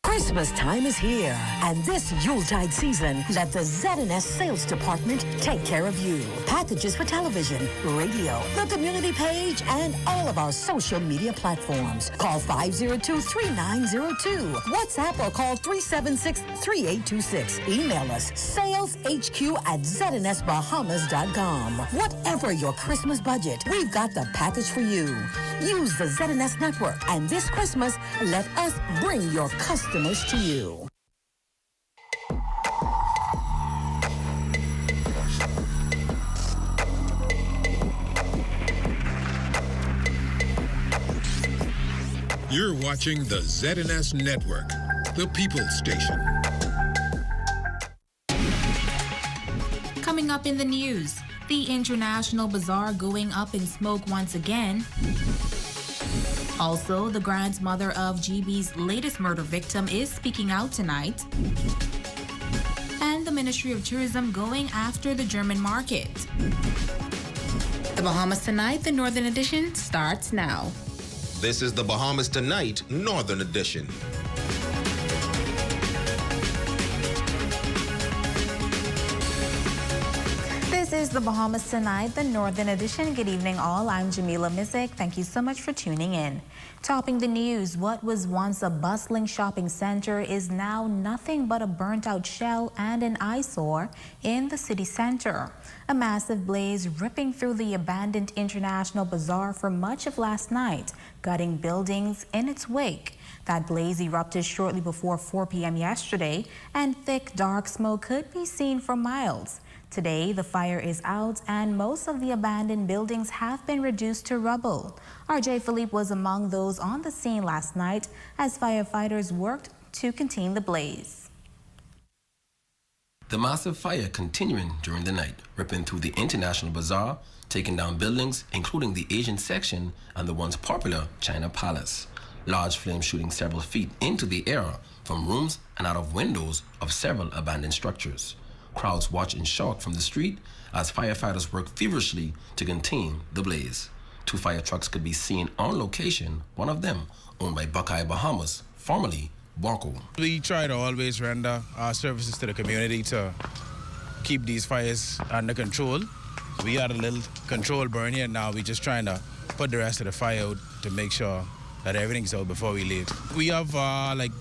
Christmas time is here, and this Yuletide season, let the Z&S sales department take care of you. Packages for television, radio, the community page, and all of our social media platforms. Call 502-3902. WhatsApp or call 376-3826. Email us saleshq@znsbahamas.com. Whatever your Christmas budget, we've got the package for you. Use the Z&S network, and this Christmas, let us bring your customers to you. You're watching the Z&S Network, the People's Station. Coming up in the news, the International Bazaar going up in smoke once again. Also, the grandmother of GB's latest murder victim is speaking out tonight. And the Ministry of Tourism going after the German market. The Bahamas Tonight, the Northern Edition, starts now. This is the Bahamas Tonight, Northern Edition. This is the Bahamas Tonight, the Northern Edition. Good evening, all. I'm Jamila Mizik. Thank you so much for tuning in. Topping the news, what was once a bustling shopping center is now nothing but a burnt-out shell and an eyesore in the city center. A massive blaze ripping through the abandoned International Bazaar for much of last night, gutting buildings in its wake. That blaze erupted shortly before 4 p.m. yesterday, and thick, dark smoke could be seen for miles. Today, the fire is out and most of the abandoned buildings have been reduced to rubble. RJ Philippe was among those on the scene last night as firefighters worked to contain the blaze. The massive fire continuing during the night, ripping through the International Bazaar, taking down buildings, including the Asian section and the once popular China Palace. Large flames shooting several feet into the air from rooms and out of windows of several abandoned structures. Crowds watch in shock from the street as firefighters work feverishly to contain the blaze. 2 fire trucks could be seen on location, one of them owned by Buckeye Bahamas, formerly Barco. We try to always render our services to the community to keep these fires under control. We had a little control burn here now. We're just trying to put the rest of the fire out to make sure that everything's out before we leave. We have like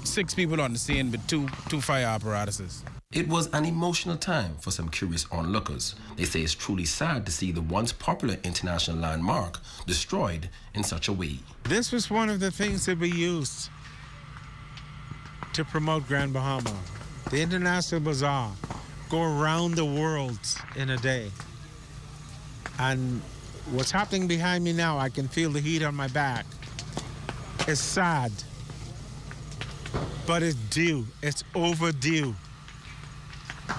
6 people on the scene with two fire apparatuses. It was an emotional time for some curious onlookers. They say it's truly sad to see the once popular international landmark destroyed in such a way. This was one of the things that we used to promote Grand Bahama. The International Bazaar go around the world in a day. And what's happening behind me now, I can feel the heat on my back. It's sad, but it's due. It's overdue.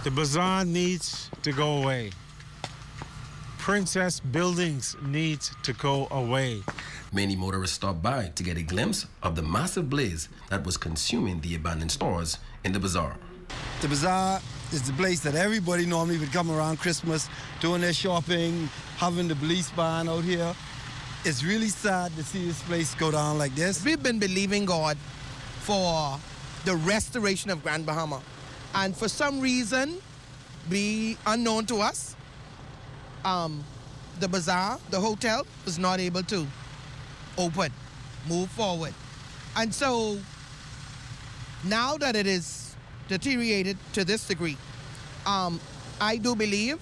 The bazaar needs to go away. Princess buildings need to go away. Many motorists stopped by to get a glimpse of the massive blaze that was consuming the abandoned stores in the bazaar. The bazaar is the place that everybody normally would come around Christmas, doing their shopping, having the police ban out here. It's really sad to see this place go down like this. We've been believing God for the restoration of Grand Bahama. And for some reason, unknown to us, the bazaar, the hotel, was not able to open, move forward. And so now that it is deteriorated to this degree, I do believe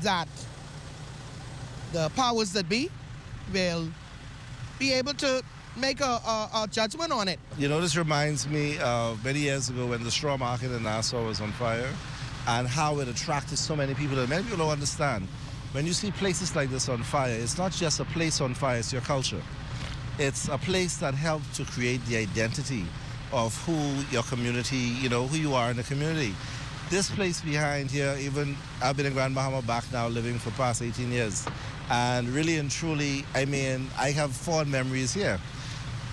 that the powers that be will be able to make a judgment on it. You know, this reminds me of many years ago when the straw market in Nassau was on fire and how it attracted so many people. And many people don't understand. When you see places like this on fire, it's not just a place on fire, it's your culture. It's a place that helped to create the identity of who your community, you know, who you are in the community. This place behind here, even I've been in Grand Bahama back now living for past 18 years. And really and truly, I mean, I have fond memories here.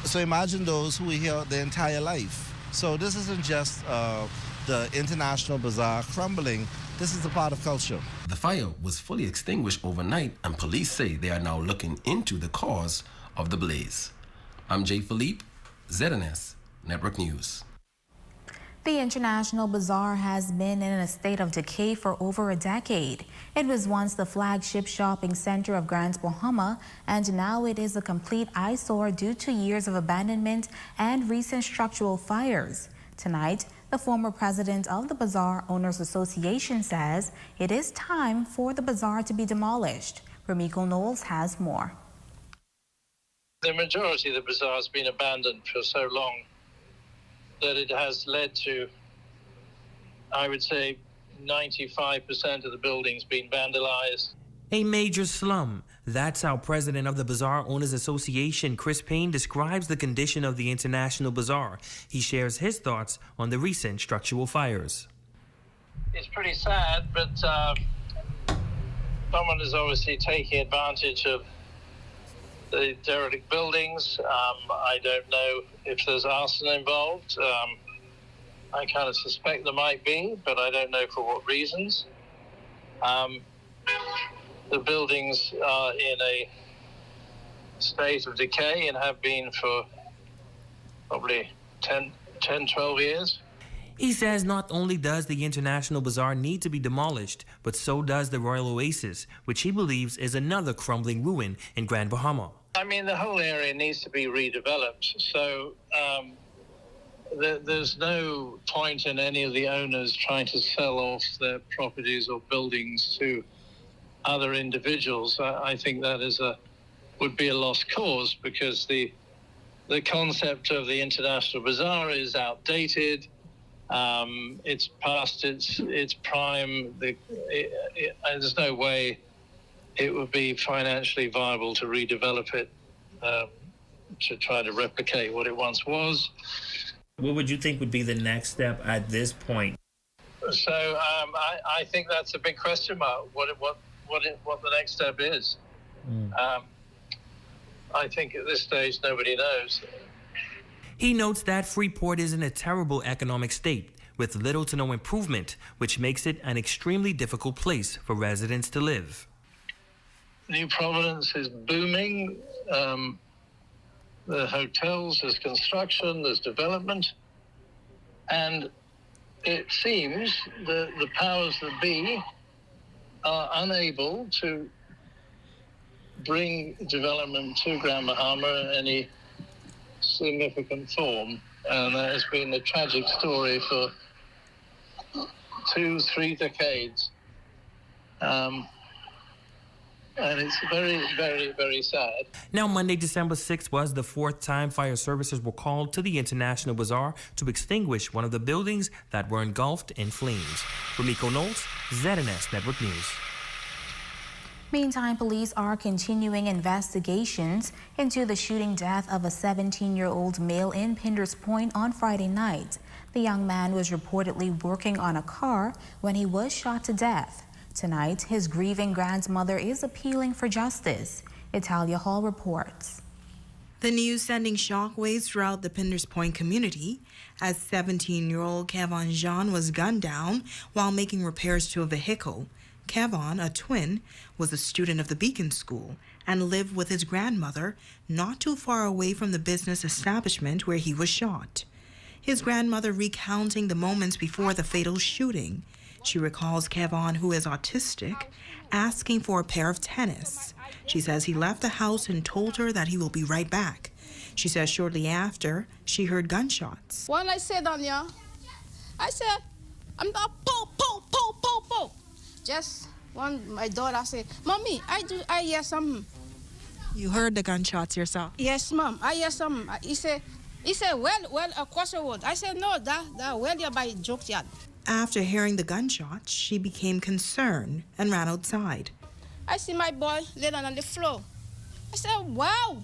So imagine those who were here their entire life. So this isn't just the International Bazaar crumbling, this is a part of culture. The fire was fully extinguished overnight, and police say they are now looking into the cause of the blaze. I'm Jay Philippe, ZNS Network News. The International Bazaar has been in a state of decay for over a decade. It was once the flagship shopping center of Grand Bahama, and now it is a complete eyesore due to years of abandonment and recent structural fires. Tonight, the former president of the Bazaar Owners Association says it is time for the bazaar to be demolished. Ramiko Knowles has more. The majority of the bazaar has been abandoned for so long that it has led to, I would say, 95% of the buildings being vandalized. A major slum. That's how President of the Bazaar Owners Association, Chris Payne, describes the condition of the International Bazaar. He shares his thoughts on the recent structural fires. It's pretty sad, but someone is obviously taking advantage of the derelict buildings. I don't know if there's arson involved. I kind of suspect there might be, but I don't know for what reasons. The buildings are in a state of decay and have been for probably 10, 12 years. He says not only does the International Bazaar need to be demolished, but so does the Royal Oasis, which he believes is another crumbling ruin in Grand Bahama. I mean, the whole area needs to be redeveloped. So there's no point in any of the owners trying to sell off their properties or buildings to other individuals. I think that would be a lost cause, because the concept of the International Bazaar is outdated. It's past its prime. There's no way it would be financially viable to redevelop it to try to replicate what it once was. What would you think would be the next step at this point? So I think that's a big question mark. What the next step is. I think at this stage nobody knows. He notes that Freeport is in a terrible economic state with little to no improvement, which makes it an extremely difficult place for residents to live. New Providence is booming. The hotels, there's construction, there's development, and it seems the powers that be are unable to bring development to Grand Bahama in any significant form. And that has been a tragic story for 2-3 decades. And it's very, very, very sad. Now, Monday, December 6th was the fourth time fire services were called to the International Bazaar to extinguish one of the buildings that were engulfed in flames. Ramiko Knowles, ZNS Network News. Meantime, police are continuing investigations into the shooting death of a 17-year-old male in Pinders Point on Friday night. The young man was reportedly working on a car when he was shot to death. Tonight, his grieving grandmother is appealing for justice. Italia Hall reports. The news sending shockwaves throughout the Pinders Point community as 17-year-old Kevon Jean was gunned down while making repairs to a vehicle. Kevon, a twin, was a student of the Beacon School and lived with his grandmother not too far away from the business establishment where he was shot. His grandmother recounting the moments before the fatal shooting. She recalls Kevon, who is autistic, asking for a pair of tennis. She says he left the house and told her that he will be right back. She says shortly after, she heard gunshots. When I said down here, I said, I'm not po, po, po, po, po. Just one, my daughter said, Mommy, I hear something. You heard the gunshots yourself? Yes, Mom, I hear something. He said, well, across the road. I said, no, that well, you're by Junkyard. After hearing the gunshots, she became concerned and ran outside. I see my boy lay down on the floor. I said, wow.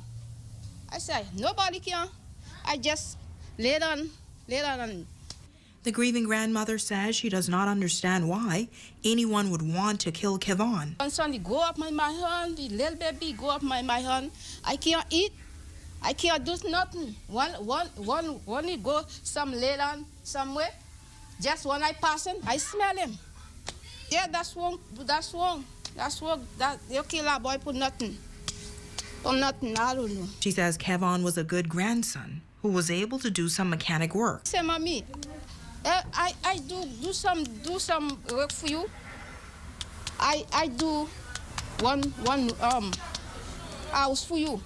I said, nobody can. I just lay down. The grieving grandmother says she does not understand why anyone would want to kill Kevon. And suddenly go up my hand, the little baby go up my hand. I can't eat. I can't do nothing. One he go some lay down somewhere. Just when I pass him, I smell him. Yeah, that's wrong. That you kill a boy for nothing. For nothing, I don't know. She says Kevon was a good grandson who was able to do some mechanic work. Say, Mommy, I do some work for you. I do one house for you.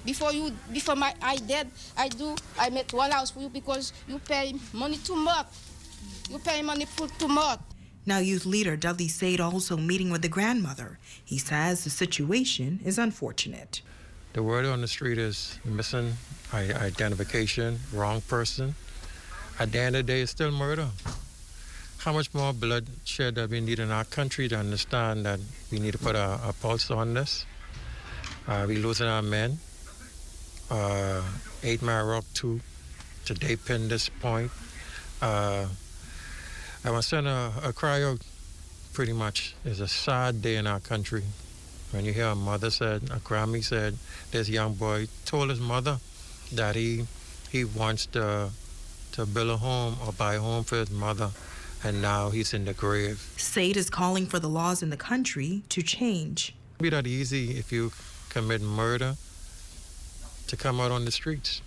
Before I dead, I make one house for you because you pay money too much. You pay money for too much. Now youth leader Dudley Said also meeting with the grandmother. He says the situation is unfortunate. The word on the street is missing identification, wrong person. At the end of the day, it's still murder. How much more bloodshed that we need in our country to understand that we need to put a pulse on this? We're losing our men. 8 Mile Rock 2, today Pinders Point. I want to send a cry out, pretty much. It's a sad day in our country. When you hear a mother said, a Grammy said, this young boy told his mother that he wants to build a home or buy a home for his mother, and now he's in the grave. Said is calling for the laws in the country to change. It'd be that easy if you commit murder to come out on the streets.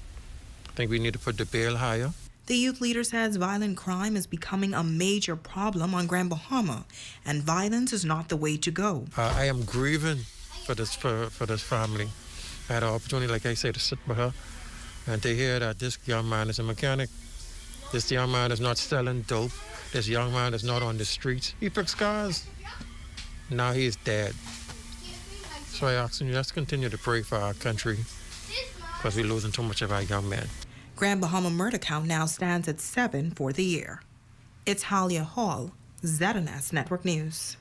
I think we need to put the bail higher. The youth leader says violent crime is becoming a major problem on Grand Bahama, and violence is not the way to go. I am grieving for this family. I had an opportunity, like I said, to sit with her and to hear that this young man is a mechanic. This young man is not selling dope. This young man is not on the streets. He fixed cars. Now he is dead. So I ask you, let's continue to pray for our country because we're losing too much of our young men. Grand Bahama murder count now stands at 7 for the year. It's Halia Hall, ZNS Network News.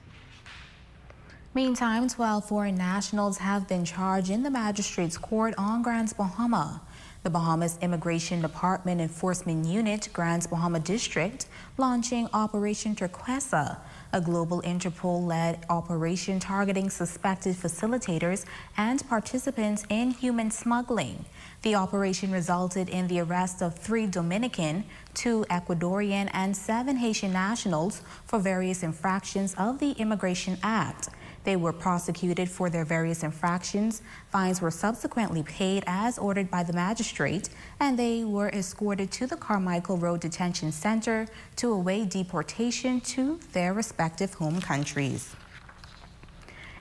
Meantime, 12 foreign nationals have been charged in the magistrate's court on Grand Bahama. The Bahamas Immigration Department Enforcement Unit, Grand Bahama District, launching Operation Turquesa, a global Interpol-led operation targeting suspected facilitators and participants in human smuggling. The operation resulted in the arrest of 3 Dominican, 2 Ecuadorian, and 7 Haitian nationals for various infractions of the Immigration Act. They were prosecuted for their various infractions. Fines were subsequently paid as ordered by the magistrate, and they were escorted to the Carmichael Road Detention Center to await deportation to their respective home countries.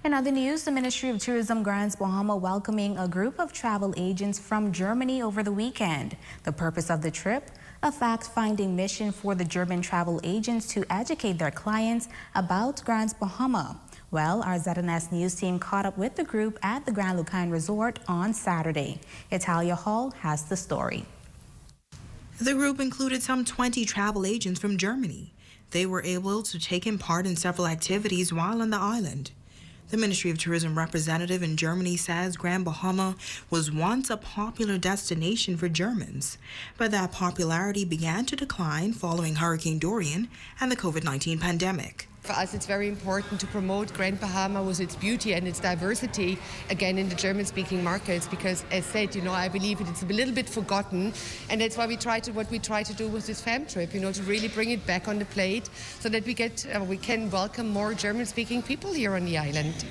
In other news, the Ministry of Tourism Grand Bahama welcoming a group of travel agents from Germany over the weekend. The purpose of the trip? A fact-finding mission for the German travel agents to educate their clients about Grand Bahama. Well, our ZNS News team caught up with the group at the Grand Lucayan Resort on Saturday. Italia Hall has the story. The group included some 20 travel agents from Germany. They were able to take part in several activities while on the island. The Ministry of Tourism representative in Germany says Grand Bahama was once a popular destination for Germans, but that popularity began to decline following Hurricane Dorian and the COVID-19 pandemic. For us, it's very important to promote Grand Bahama with its beauty and its diversity, again, in the German-speaking markets, because, as said, I believe it's a little bit forgotten, and that's why we try to do with this fam trip, to really bring it back on the plate so that we can welcome more German-speaking people here on the island.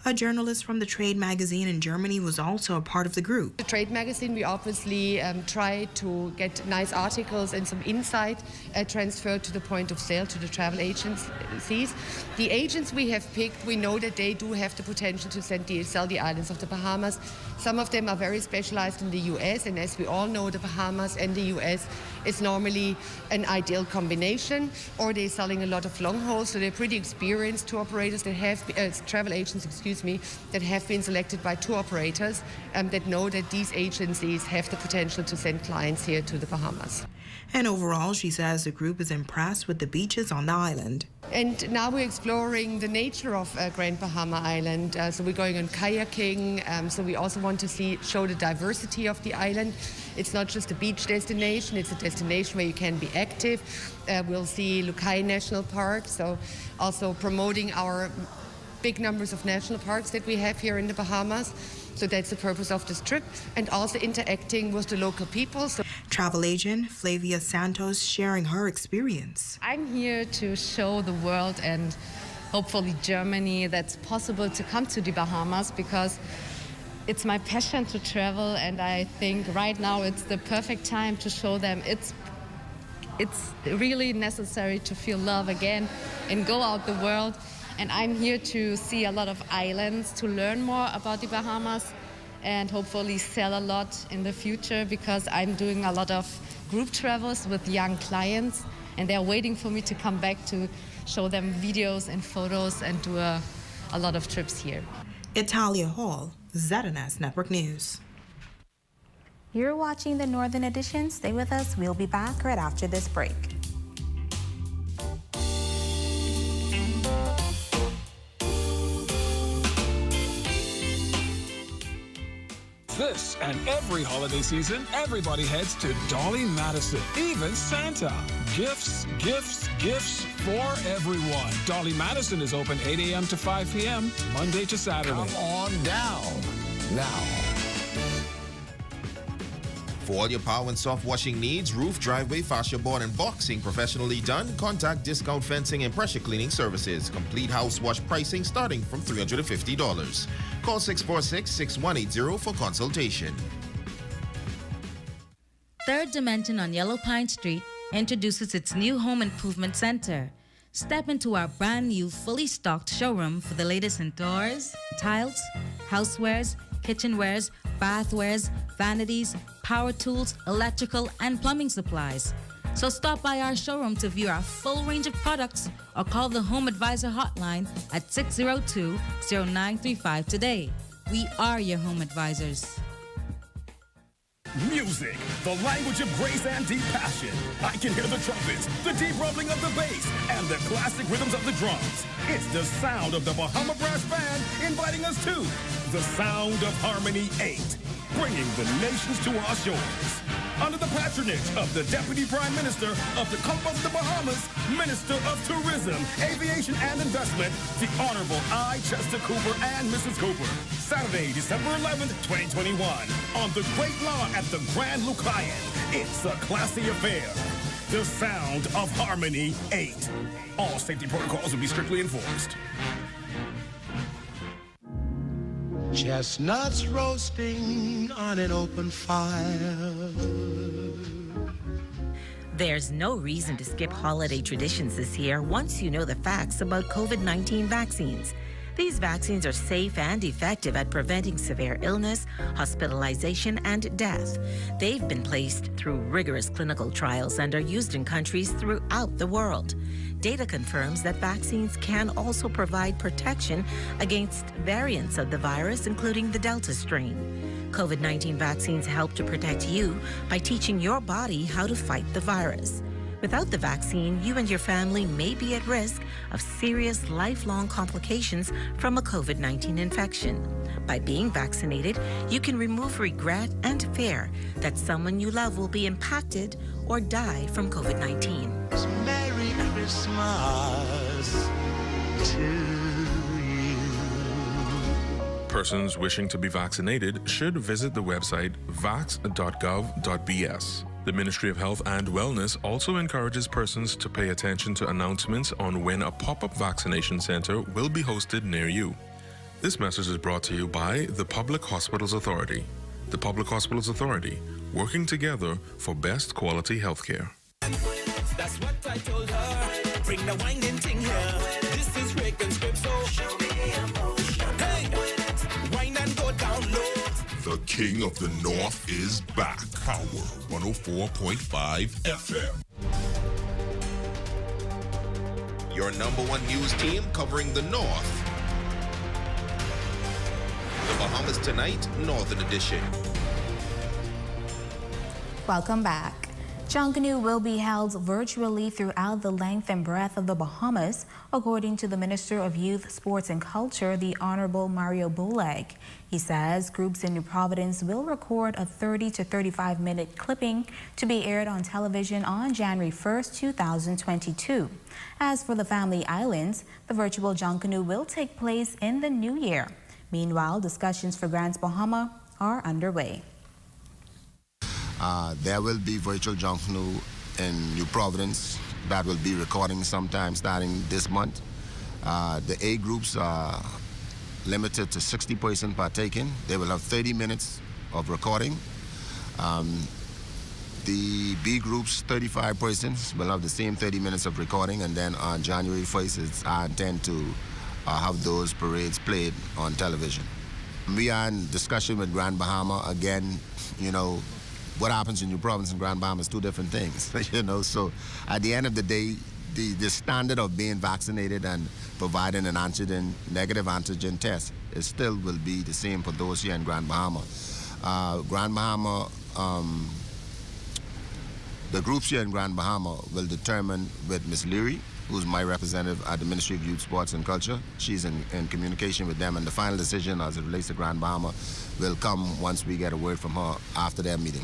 A journalist from the Trade magazine in Germany was also a part of the group. The Trade magazine, we obviously try to get nice articles and some insight transferred to the point of sale to the travel agencies. The agents we have picked, we know that they do have the potential to sell the islands of the Bahamas. Some of them are very specialized in the U.S., and as we all know, the Bahamas and the U.S. is normally an ideal combination, or they're selling a lot of long hauls, so they're pretty experienced tour operators that have, travel agents, that have been selected by tour operators that know that these agencies have the potential to send clients here to the Bahamas. And overall, she says the group is impressed with the beaches on the island. And now we're exploring the nature of Grand Bahama Island. So we're going on kayaking. So we also want to show the diversity of the island. It's not just a beach destination, it's a destination where you can be active. We'll see Lucayan National Park, so also promoting our big numbers of national parks that we have here in the Bahamas. So that's the purpose of this trip, and also interacting with the local people. Travel agent Flavia Santos sharing her experience. I'm here to show the world and hopefully Germany that's possible to come to the Bahamas, because it's my passion to travel, and I think right now it's the perfect time to show them it's really necessary to feel love again and go out the world. And I'm here to see a lot of islands, to learn more about the Bahamas, and hopefully sell a lot in the future, because I'm doing a lot of group travels with young clients, and they're waiting for me to come back to show them videos and photos and do a lot of trips here. Italia Hall, ZNS Network News. You're watching the Northern Edition. Stay with us. We'll be back right after this break. This and every holiday season, everybody heads to Dolly Madison. Even Santa. Gifts, gifts, gifts for everyone. Dolly Madison is open 8 a.m. to 5 p.m., Monday to Saturday. Come on down now. For all your power and soft washing needs, roof, driveway, fascia board, and boxing professionally done, contact Discount Fencing and Pressure Cleaning Services. Complete house wash pricing starting from $350. Call 646-6180 for consultation. Third Dimension on Yellow Pine Street introduces its new home improvement center. Step into our brand new, fully stocked showroom for the latest in doors, tiles, housewares, kitchenwares, bathwares, vanities, power tools, electrical, and plumbing supplies. So stop by our showroom to view our full range of products or call the Home Advisor hotline at 602-0935 today. We are your home advisors. Music, the language of grace and deep passion. I can hear the trumpets, the deep rumbling of the bass, and the classic rhythms of the drums. It's the sound of the Bahama Brass Band inviting us to the Sound of Harmony 8, bringing the nations to our shores. Under the patronage of the Deputy Prime Minister of the Commonwealth of the Bahamas, Minister of Tourism, Aviation and Investment, the Honorable I. Chester Cooper and Mrs. Cooper. Saturday, December 11th, 2021, on the Great Lawn at the Grand Lucayan. It's a classy affair. The Sound of Harmony 8. All safety protocols will be strictly enforced. Chestnuts roasting on an open fire. There's no reason to skip holiday traditions this year once you know the facts about COVID-19 vaccines. These vaccines are safe and effective at preventing severe illness, hospitalization, and death. They've been placed through rigorous clinical trials and are used in countries throughout the world. Data confirms that vaccines can also provide protection against variants of the virus, including the Delta strain. COVID-19 vaccines help to protect you by teaching your body how to fight the virus. Without the vaccine, you and your family may be at risk of serious lifelong complications from a COVID-19 infection. By being vaccinated, you can remove regret and fear that someone you love will be impacted or die from COVID-19. Merry Christmas to you. Persons wishing to be vaccinated should visit the website vax.gov.bs. The Ministry of Health and Wellness also encourages persons to pay attention to announcements on when a pop-up vaccination center will be hosted near you. This message is brought to you by the Public Hospitals Authority. The Public Hospitals Authority, working together for best quality healthcare. That's what I told her. Bring the winding thing here. This is Rick and Script, so show me emotion. Hey, wine and go down low. The King of the North is back. Power 104.5 FM. Your #1 news team covering the North. The Bahamas Tonight, Northern Edition. Welcome back. Junkanoo will be held virtually throughout the length and breadth of the Bahamas, according to the Minister of Youth, Sports and Culture, the Honorable Mario Boleg. He says groups in New Providence will record a 30 to 35-minute clipping to be aired on television on January 1st, 2022. As for the Family Islands, the virtual Junkanoo will take place in the new year. Meanwhile, discussions for Grants Bahama are underway. There will be virtual Junkanoo in New Providence that will be recording sometime starting this month. The A groups are limited to 60 persons partaking. They will have 30 minutes of recording. The B groups, 35 persons, will have the same 30 minutes of recording, and then on January 1st, it's our intent to have those parades played on television. We are in discussion with Grand Bahama. Again, you know, what happens in New Providence and Grand Bahama is two different things, you know. So at the end of the day, the standard of being vaccinated and providing an negative antigen test is still will be the same for those here in Grand Bahama. Grand Bahama, the groups here in Grand Bahama will determine with Ms. Leary, who's my representative at the Ministry of Youth, Sports and Culture. She's in communication with them, and the final decision as it relates to Grand Bahama will come once we get a word from her after their meeting.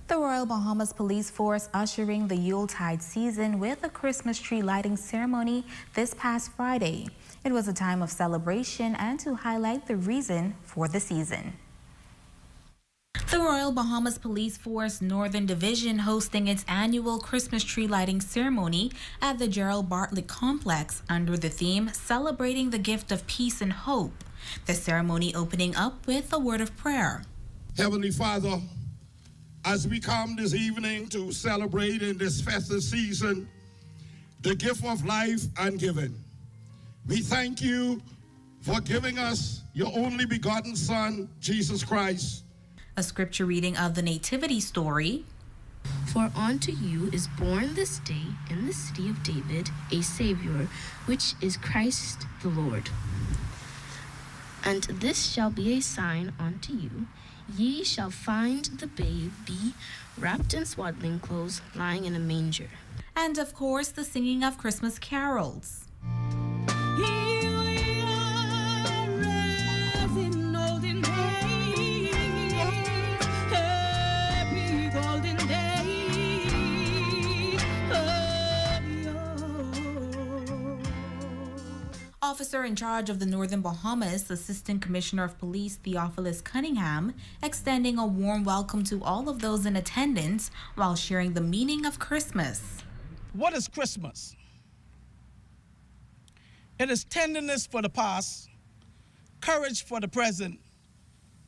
The Royal Bahamas Police Force ushering the Yuletide season with a Christmas tree lighting ceremony this past Friday. It was a time of celebration and to highlight the reason for the season. The Royal Bahamas Police Force Northern Division hosting its annual Christmas tree lighting ceremony at the Gerald Bartlett Complex under the theme Celebrating the Gift of Peace and Hope. The ceremony opening up with a word of prayer. Heavenly Father, as we come this evening to celebrate in this festive season the gift of life and giving, we thank you for giving us your only begotten Son, Jesus Christ. A scripture reading of the Nativity story. For unto you is born this day in the city of David a Savior, which is Christ the Lord. And this shall be a sign unto you. Ye shall find the baby wrapped in swaddling clothes, lying in a manger. And of course, the singing of Christmas carols. Officer in charge of the Northern Bahamas, Assistant Commissioner of Police Theophilus Cunningham, extending a warm welcome to all of those in attendance while sharing the meaning of Christmas. What is Christmas? It is tenderness for the past, courage for the present,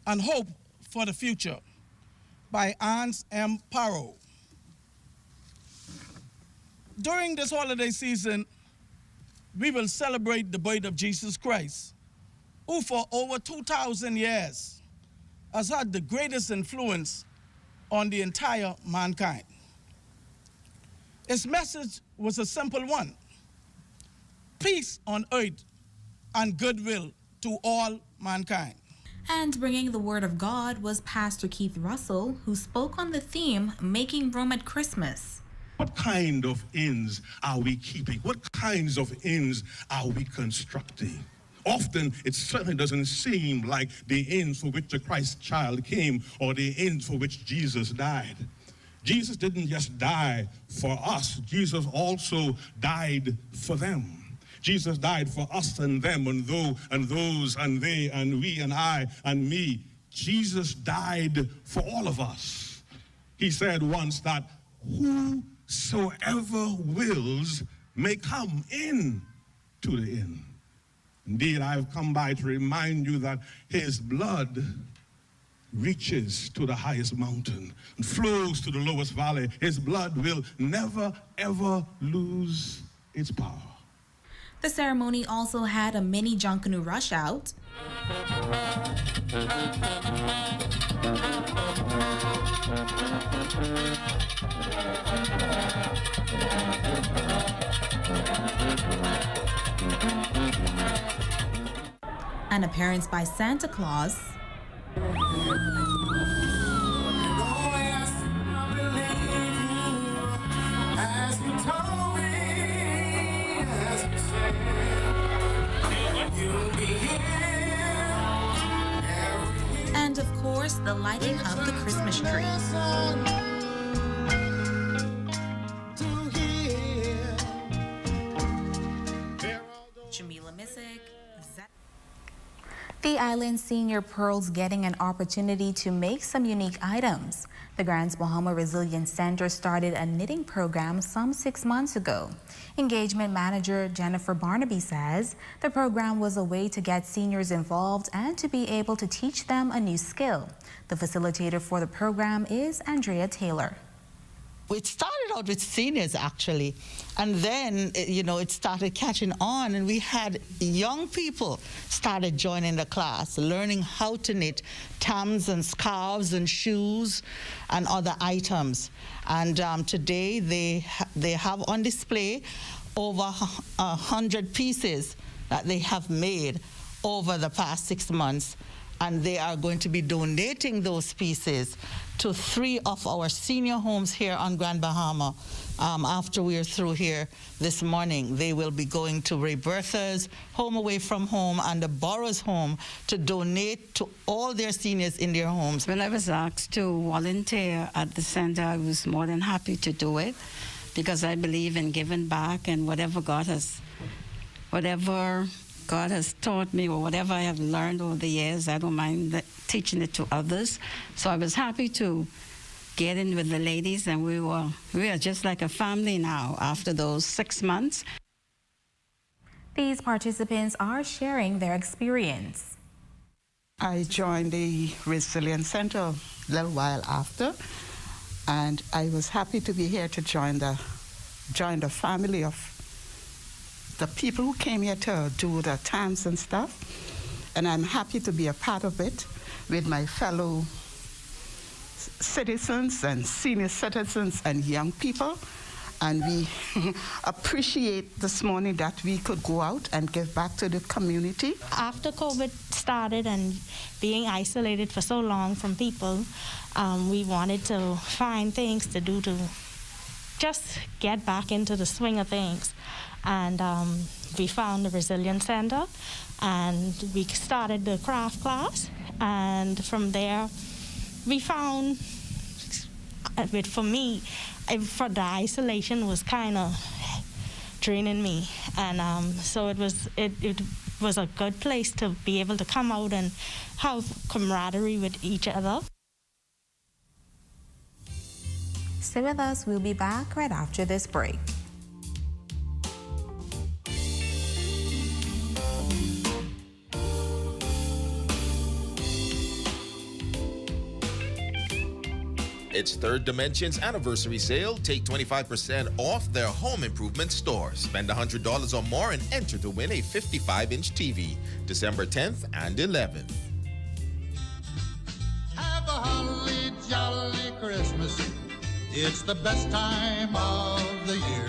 and hope for the future, by Hans M. Parrow. During this holiday season, we will celebrate the birth of Jesus Christ, who for over 2,000 years has had the greatest influence on the entire mankind. His message was a simple one: peace on earth and goodwill to all mankind. And bringing the word of God was Pastor Keith Russell, who spoke on the theme, Making Room at Christmas. What kind of inns are we keeping? What kinds of inns are we constructing? Often, it certainly doesn't seem like the inns for which the Christ child came or the inns for which Jesus died. Jesus didn't just die for us. Jesus also died for them. Jesus died for us and them and those and they and we and I and me. Jesus died for all of us. He said once that whosoever wills may come in to the inn. Indeed, I have come by to remind you that his blood reaches to the highest mountain and flows to the lowest valley. His blood will never, ever lose its power. The ceremony also had a mini Junkanoo rush out. An appearance by Santa Claus. And of course, the lighting of the Christmas tree. Jamila Missick. The Island Senior Pearls getting an opportunity to make some unique items. The Grants Bahama Resilience Center started a knitting program some 6 months ago. Engagement manager Jennifer Barnaby says the program was a way to get seniors involved and to be able to teach them a new skill. The facilitator for the program is Andrea Taylor. It started out with seniors, actually, and then, it started catching on, and we had young people started joining the class, learning how to knit tams and scarves and shoes and other items. And today they have on display over 100 pieces that they have made over the past 6 months. And they are going to be donating those pieces to 3 of our senior homes here on Grand Bahama. After we are through here this morning, they will be going to Ray Bertha's Home Away from Home and the Burroughs Home to donate to all their seniors in their homes. When I was asked to volunteer at the center, I was more than happy to do it because I believe in giving back, and whatever God has taught me, or whatever I have learned over the years, I don't mind teaching it to others. So I was happy to get in with the ladies, and we are just like a family now after those 6 months. These participants are sharing their experience. I joined the Resilience Center a little while after, and I was happy to be here to join the family of the people who came here to do the tams and stuff, and I'm happy to be a part of it with my fellow citizens and senior citizens and young people. And we appreciate this morning that we could go out and give back to the community. After COVID started and being isolated for so long from people, we wanted to find things to do to just get back into the swing of things. And we found the Resilience Center, and we started the craft class. And from there, we found, for me, for the isolation was kind of draining me, and so it was a good place to be able to come out and have camaraderie with each other. Stay with us. We'll be back right after this break. It's Third Dimension's anniversary sale. Take 25% off their home improvement store. Spend $100 or more and enter to win a 55-inch TV. December 10th and 11th. Have a holly jolly Christmas. It's the best time of the year.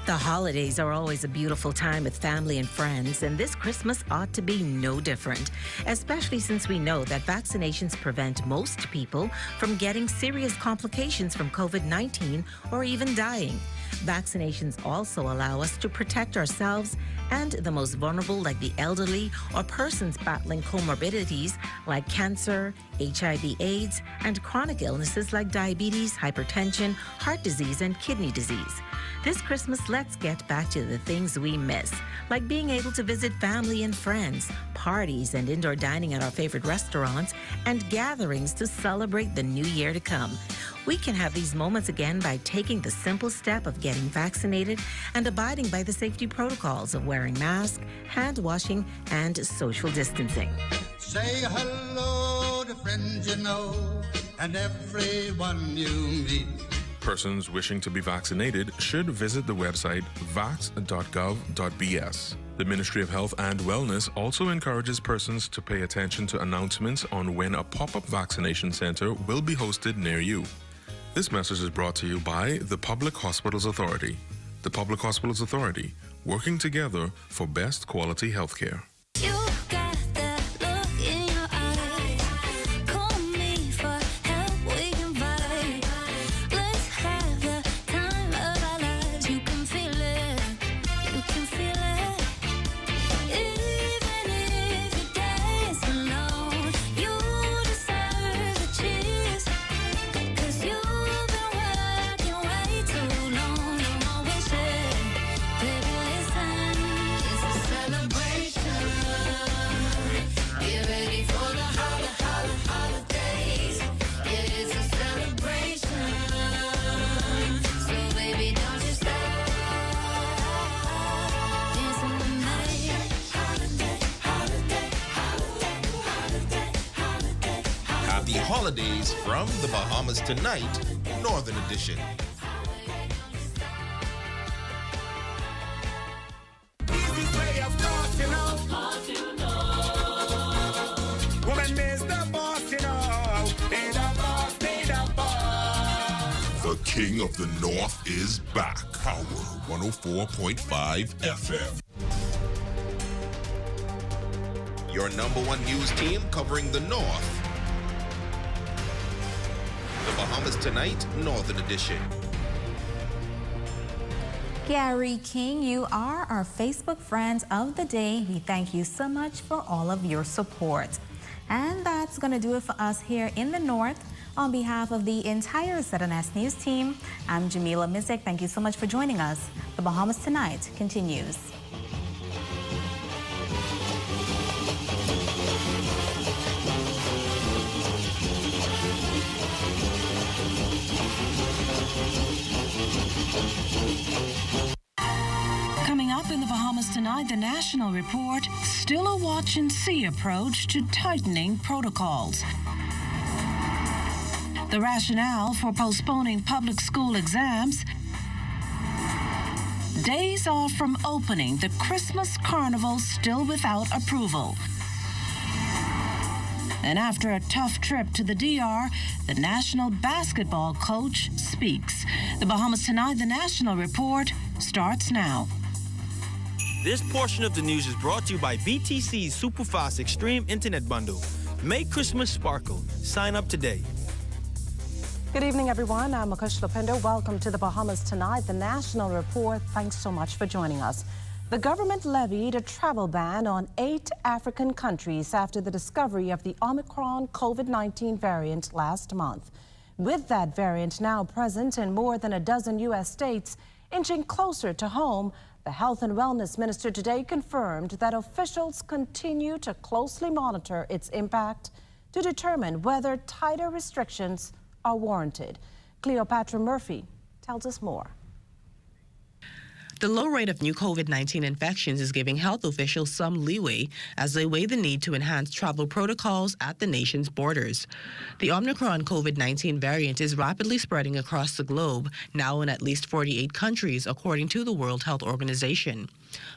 The holidays are always a beautiful time with family and friends, and this Christmas ought to be no different, especially since we know that vaccinations prevent most people from getting serious complications from COVID-19 or even dying. Vaccinations also allow us to protect ourselves and the most vulnerable, like the elderly or persons battling comorbidities like cancer, HIV/AIDS, and chronic illnesses like diabetes, hypertension, heart disease, and kidney disease. This Christmas, let's get back to the things we miss, like being able to visit family and friends, parties and indoor dining at our favorite restaurants, and gatherings to celebrate the new year to come. We can have these moments again by taking the simple step of getting vaccinated and abiding by the safety protocols of wearing masks, hand washing, and social distancing. Say hello to friends you know and everyone you meet. Persons wishing to be vaccinated should visit the website vax.gov.bs. The Ministry of Health and Wellness also encourages persons to pay attention to announcements on when a pop-up vaccination center will be hosted near you. This message is brought to you by the Public Hospitals Authority. The Public Hospitals Authority, working together for best quality healthcare. Holidays from the Bahamas Tonight, Northern Edition. The King of the North is back. Power 104.5 FM. Your number one news team covering the North. The Bahamas Tonight, Northern Edition. Gary King, you are our Facebook friend of the day. We thank you so much for all of your support. And that's going to do it for us here in the North. On behalf of the entire ZNS News team, I'm Jamila Mizik. Thank you so much for joining us. The Bahamas Tonight continues. Coming up in the Bahamas Tonight, the National Report, still a watch-and-see approach to tightening protocols. The rationale for postponing public school exams. Days off from opening, the Christmas carnival still without approval. And after a tough trip to the DR, the national basketball coach speaks. The Bahamas Tonight, the National Report, starts now. This portion of the news is brought to you by BTC's Superfast Extreme Internet Bundle. Make Christmas sparkle. Sign up today. Good evening, everyone. I'm Akush Lopendo. Welcome to the Bahamas Tonight, the National Report. Thanks so much for joining us. The government levied a travel ban on 8 African countries after the discovery of the Omicron COVID-19 variant last month. With that variant now present in more than a dozen U.S. states, inching closer to home, the Health and Wellness Minister today confirmed that officials continue to closely monitor its impact to determine whether tighter restrictions are warranted. Cleopatra Murphy tells us more. The low rate of new COVID-19 infections is giving health officials some leeway as they weigh the need to enhance travel protocols at the nation's borders. The Omicron COVID-19 variant is rapidly spreading across the globe, now in at least 48 countries, according to the World Health Organization.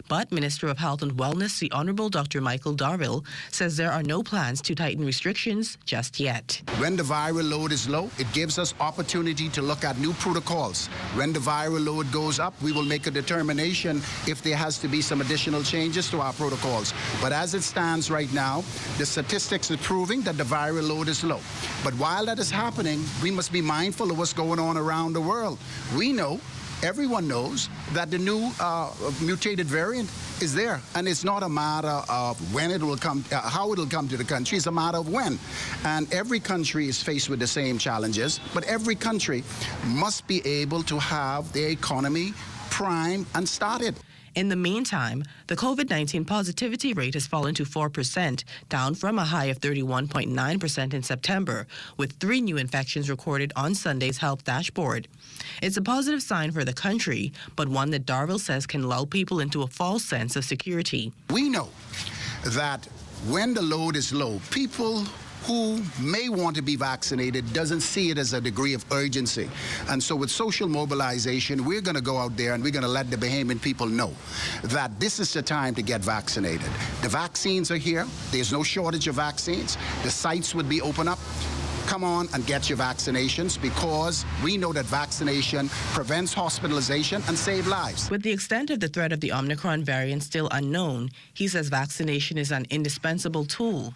But Minister of Health and Wellness, the Honorable Dr. Michael Darville, says there are no plans to tighten restrictions just yet. When the viral load is low, it gives us opportunity to look at new protocols. When the viral load goes up, we will make a determination if there has to be some additional changes to our protocols. But as it stands right now, the statistics are proving that the viral load is low. But while that is happening, we must be mindful of what's going on around the world. We know, everyone knows, that the new mutated variant is there, and it's not a matter of when it will come, how it will come to the country. It's a matter of when. And every country is faced with the same challenges, but every country must be able to have their economy primed and started. In the meantime, the COVID-19 positivity rate has fallen to 4%, down from a high of 31.9% in September, with 3 new infections recorded on Sunday's health dashboard. It's a positive sign for the country, but one that Darville says can lull people into a false sense of security. We know that when the load is low, people who may want to be vaccinated doesn't see it as a degree of urgency. And so with social mobilization, we're going to go out there and we're going to let the Bahamian people know that this is the time to get vaccinated. The vaccines are here. There's no shortage of vaccines. The sites would be open up. Come on and get your vaccinations, because we know that vaccination prevents hospitalization and saves lives. With the extent of the threat of the Omicron variant still unknown, he says vaccination is an indispensable tool.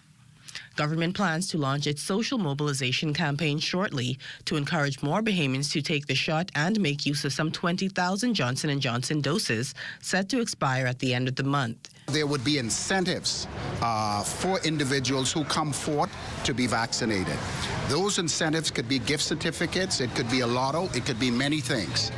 Government plans to launch its social mobilization campaign shortly to encourage more Bahamians to take the shot and make use of some 20,000 Johnson & Johnson doses set to expire at the end of the month. There would be incentives for individuals who come forth to be vaccinated. Those incentives could be gift certificates, it could be a lotto, it could be many things.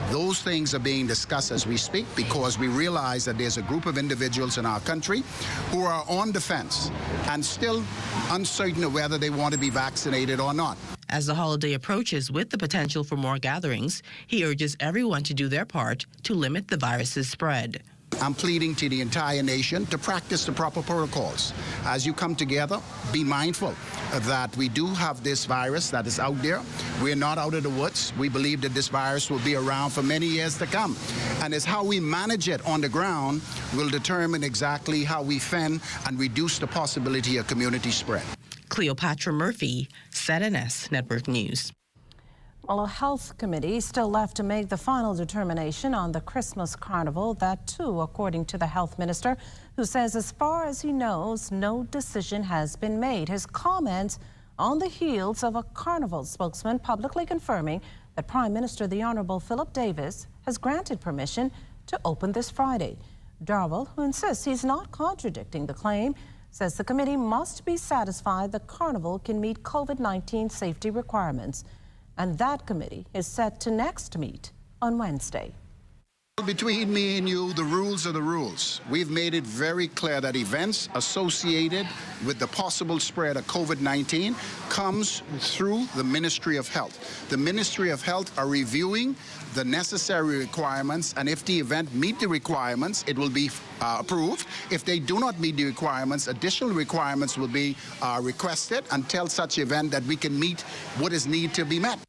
Those things are being discussed as we speak, because we realize that there's a group of individuals in our country who are on the fence and still uncertain of whether they want to be vaccinated or not. As the holiday approaches with the potential for more gatherings, he urges everyone to do their part to limit the virus's spread. I'm pleading to the entire nation to practice the proper protocols. As you come together, be mindful that we do have this virus that is out there. We're not out of the woods. We believe that this virus will be around for many years to come. And it's how we manage it on the ground will determine exactly how we fend and reduce the possibility of community spread. Cleopatra Murphy, ZNS Network News. Well, a health committee still left to make the final determination on the Christmas carnival. That too, according to the health minister, who says as far as he knows, no decision has been made. His comments on the heels of a carnival spokesman publicly confirming that Prime Minister the Honorable Philip Davis has granted permission to open this Friday. Darville, who insists he's not contradicting the claim, says the committee must be satisfied the carnival can meet COVID-19 safety requirements. And that committee is set to next meet on Wednesday. Between me and you, the rules are the rules. We've made it very clear that events associated with the possible spread of COVID-19 comes through the Ministry of Health. The Ministry of Health are reviewing the necessary requirements, and if the event meet the requirements, it will be approved. If they do not meet the requirements, additional requirements will be requested until such event that we can meet what is need to be met.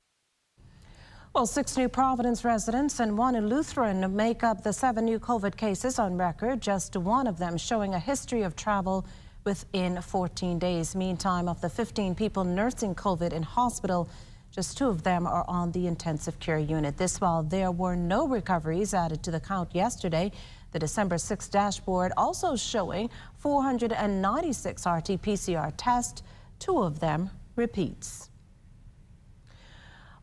Well, 6 new Providence residents and 1 in Lutheran make up the 7 new COVID cases on record, just 1 of them showing a history of travel within 14 days. Meantime, of the 15 people nursing COVID in hospital, just 2 of them are on the intensive care unit. This while there were no recoveries added to the count yesterday. The December 6th dashboard also showing 496 RT-PCR tests, 2 of them repeats.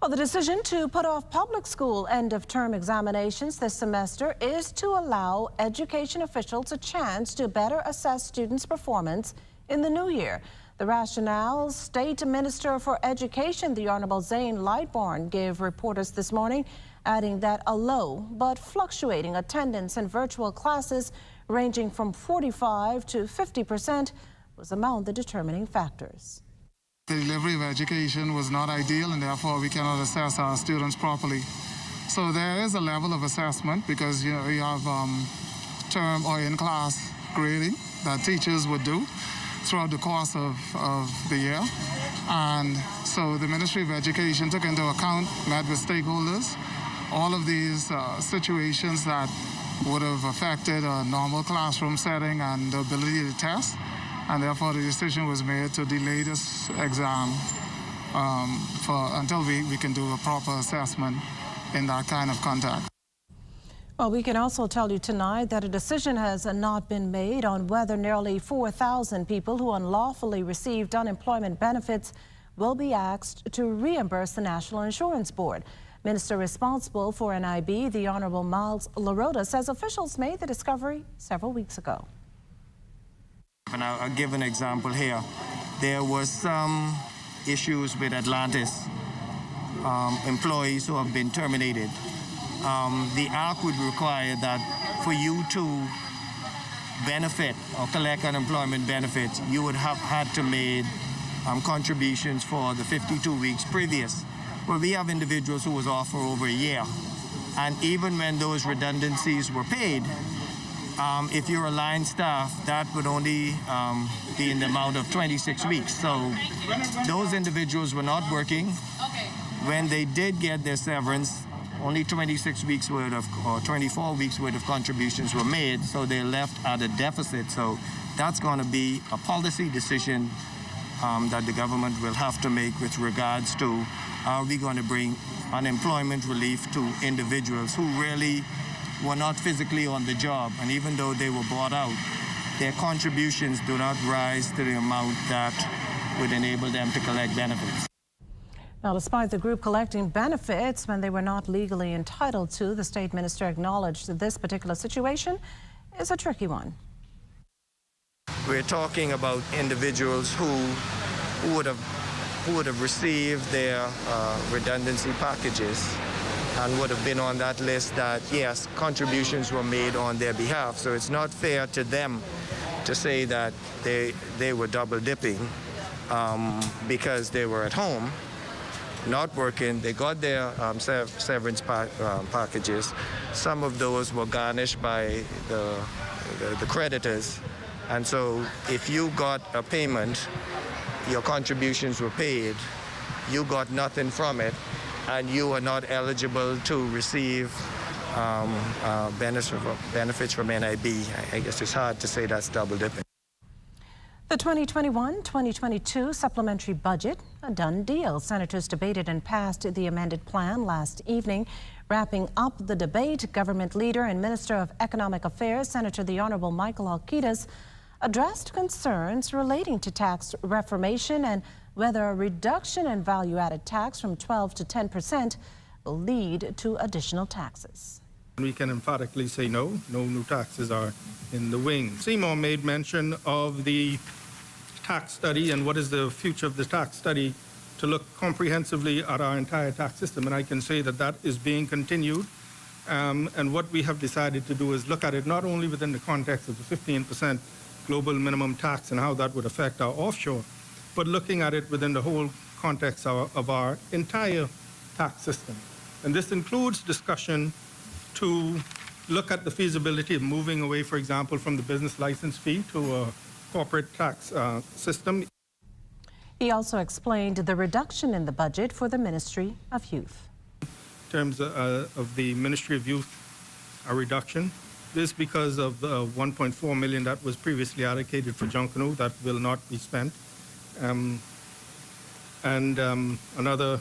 Well, the decision to put off public school end-of-term examinations this semester is to allow education officials a chance to better assess students' performance in the new year. The rationale, State Minister for Education, the Honorable Zane Lightbourne, gave reporters this morning, adding that a low but fluctuating attendance in virtual classes ranging from 45% to 50% was among the determining factors. The delivery of education was not ideal, and therefore we cannot assess our students properly. So there is a level of assessment because you have term or in-class grading that teachers would do throughout the course of the year. And so the Ministry of Education took into account, met with stakeholders, all of these situations that would have affected a normal classroom setting and the ability to test. And therefore the decision was made to delay this exam until we can do a proper assessment in that kind of context. Well, we can also tell you tonight that a decision has not been made on whether nearly 4,000 people who unlawfully received unemployment benefits will be asked to reimburse the National Insurance Board. Minister responsible for NIB, the Honorable Miles Larota, says officials made the discovery several weeks ago. And I'll give an example here. There was some issues with Atlantis employees who have been terminated. The Act would require that for you to benefit or collect unemployment benefits, you would have had to make contributions for the 52 weeks previous. Well, we have individuals who was off for over a year. And even when those redundancies were paid, if you're a line staff, that would only be in the amount of 26 weeks. So those individuals were not working. When they did get their severance, only 26 weeks worth of, or 24 weeks worth of contributions were made, so they left at a deficit. So that's going to be a policy decision that the government will have to make with regards to are we going to bring unemployment relief to individuals who really were not physically on the job, and even though they were bought out, their contributions do not rise to the amount that would enable them to collect benefits. Now, despite the group collecting benefits when they were not legally entitled to, the state minister acknowledged that this particular situation is a tricky one. We're talking about individuals who would have received their redundancy packages and would have been on that list that, yes, contributions were made on their behalf. So it's not fair to them to say that they were double dipping because they were at home, not working. They got their severance packages. Some of those were garnished by the creditors. And so if you got a payment, your contributions were paid, you got nothing from it, and you are not eligible to receive benefits from NIB. I guess it's hard to say that's double dipping. The 2021-2022 supplementary budget, a done deal. Senators debated and passed the amended plan last evening. Wrapping up the debate, government leader and Minister of Economic Affairs, Senator the Honorable Michael Alcides, addressed concerns relating to tax reformation and whether a reduction in value-added tax from 12% to 10% will lead to additional taxes. We can emphatically say no new taxes are in the wing. Seymour made mention of the tax study and what is the future of the tax study to look comprehensively at our entire tax system, and I can say that that is being continued. And what we have decided to do is look at it not only within the context of the 15% global minimum tax and how that would affect our offshore, but looking at it within the whole context of our entire tax system. And this includes discussion to look at the feasibility of moving away, for example, from the business license fee to a corporate tax system. He also explained the reduction in the budget for the Ministry of Youth. In terms of the Ministry of Youth, a reduction. This because of the $1.4 million that was previously allocated for Junkanoo that will not be spent. Another,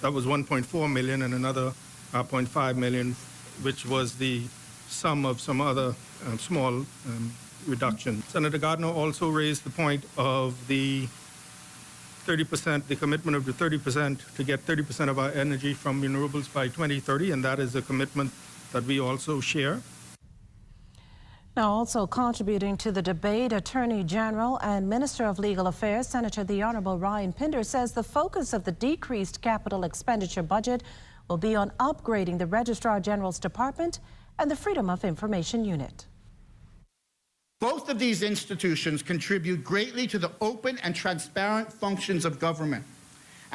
that was $1.4 million, and another $0.5 million, which was the sum of some other small reduction. Senator Gardner also raised the point of the 30%, the commitment of the 30% to get 30% of our energy from renewables by 2030, and that is a commitment that we also share. Now, also contributing to the debate, Attorney General and Minister of Legal Affairs, Senator the Honorable Ryan Pinder, says the focus of the decreased capital expenditure budget will be on upgrading the Registrar General's Department and the Freedom of Information Unit. Both of these institutions contribute greatly to the open and transparent functions of government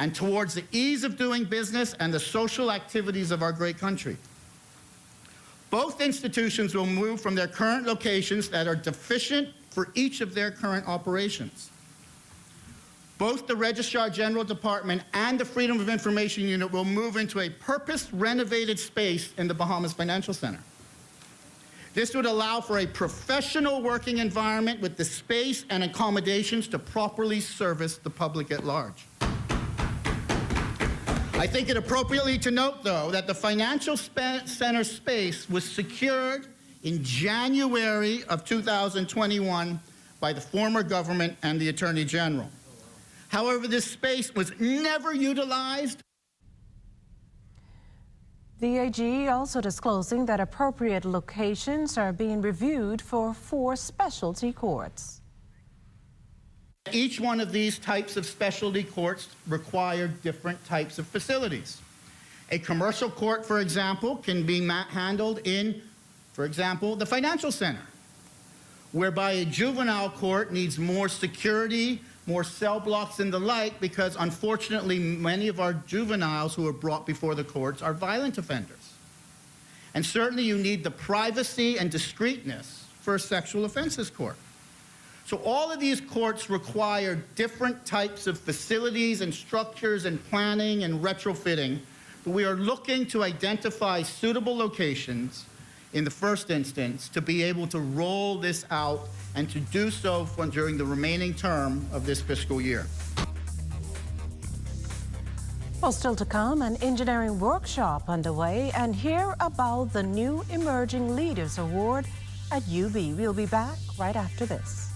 and towards the ease of doing business and the social activities of our great country. Both institutions will move from their current locations that are deficient for each of their current operations. Both the Registrar General Department and the Freedom of Information Unit will move into a purpose-renovated space in the Bahamas Financial Center. This would allow for a professional working environment with the space and accommodations to properly service the public at large. I think it appropriately to note, though, that the Financial Center space was secured in January of 2021 by the former government and the Attorney General. However, this space was never utilized. The AG also disclosing that appropriate locations are being reviewed for 4 specialty courts. Each one of these types of specialty courts require different types of facilities. A commercial court, for example, can be handled in, for example, the Financial Center, whereby a juvenile court needs more security, more cell blocks and the like, because unfortunately many of our juveniles who are brought before the courts are violent offenders. And certainly you need the privacy and discreetness for a sexual offenses court. So all of these courts require different types of facilities and structures and planning and retrofitting, but we are looking to identify suitable locations in the first instance to be able to roll this out and to do so during the remaining term of this fiscal year. Well, still to come, an engineering workshop underway, and hear about the new Emerging Leaders Award at UB. We'll be back right after this.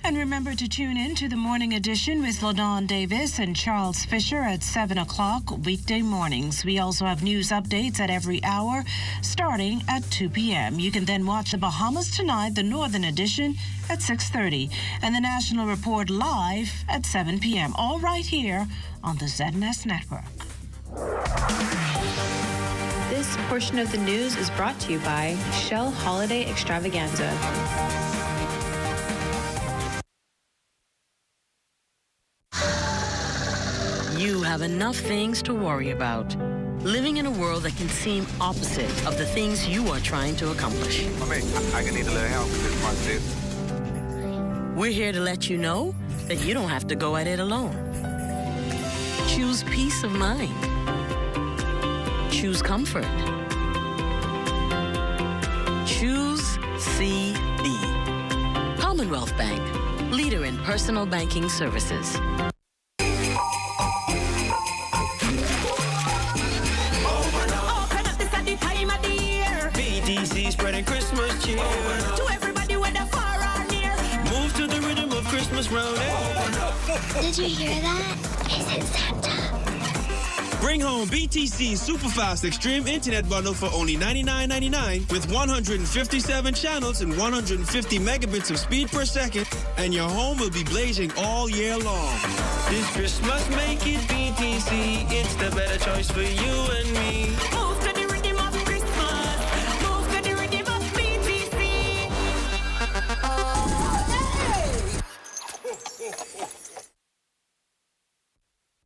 And remember to tune in to the Morning Edition with LaDawn Davis and Charles Fisher at 7 o'clock weekday mornings. We also have news updates at every hour starting at 2 p.m. You can then watch the Bahamas Tonight, the Northern Edition, at 6:30, and the National Report live at 7 p.m. All right here on the ZNS Network. This portion of the news is brought to you by Shell Holiday Extravaganza. You have enough things to worry about. Living in a world that can seem opposite of the things you are trying to accomplish. I can need a little help with this process. We're here to let you know that you don't have to go at it alone. Choose peace of mind. Choose comfort. Choose CB. Commonwealth Bank, leader in personal banking services. BTC spreading Christmas cheer to everybody whether far or near. Move to the rhythm of Christmas rounding. Did you hear that? Is it Santa? Bring home BTC Superfast Extreme Internet Bundle for only $99.99 with 157 channels and 150 megabits of speed per second, and your home will be blazing all year long. This Christmas, make it BTC. It's the better choice for you and me. Move to the rhythm of Christmas. Move to the rhythm of BTC.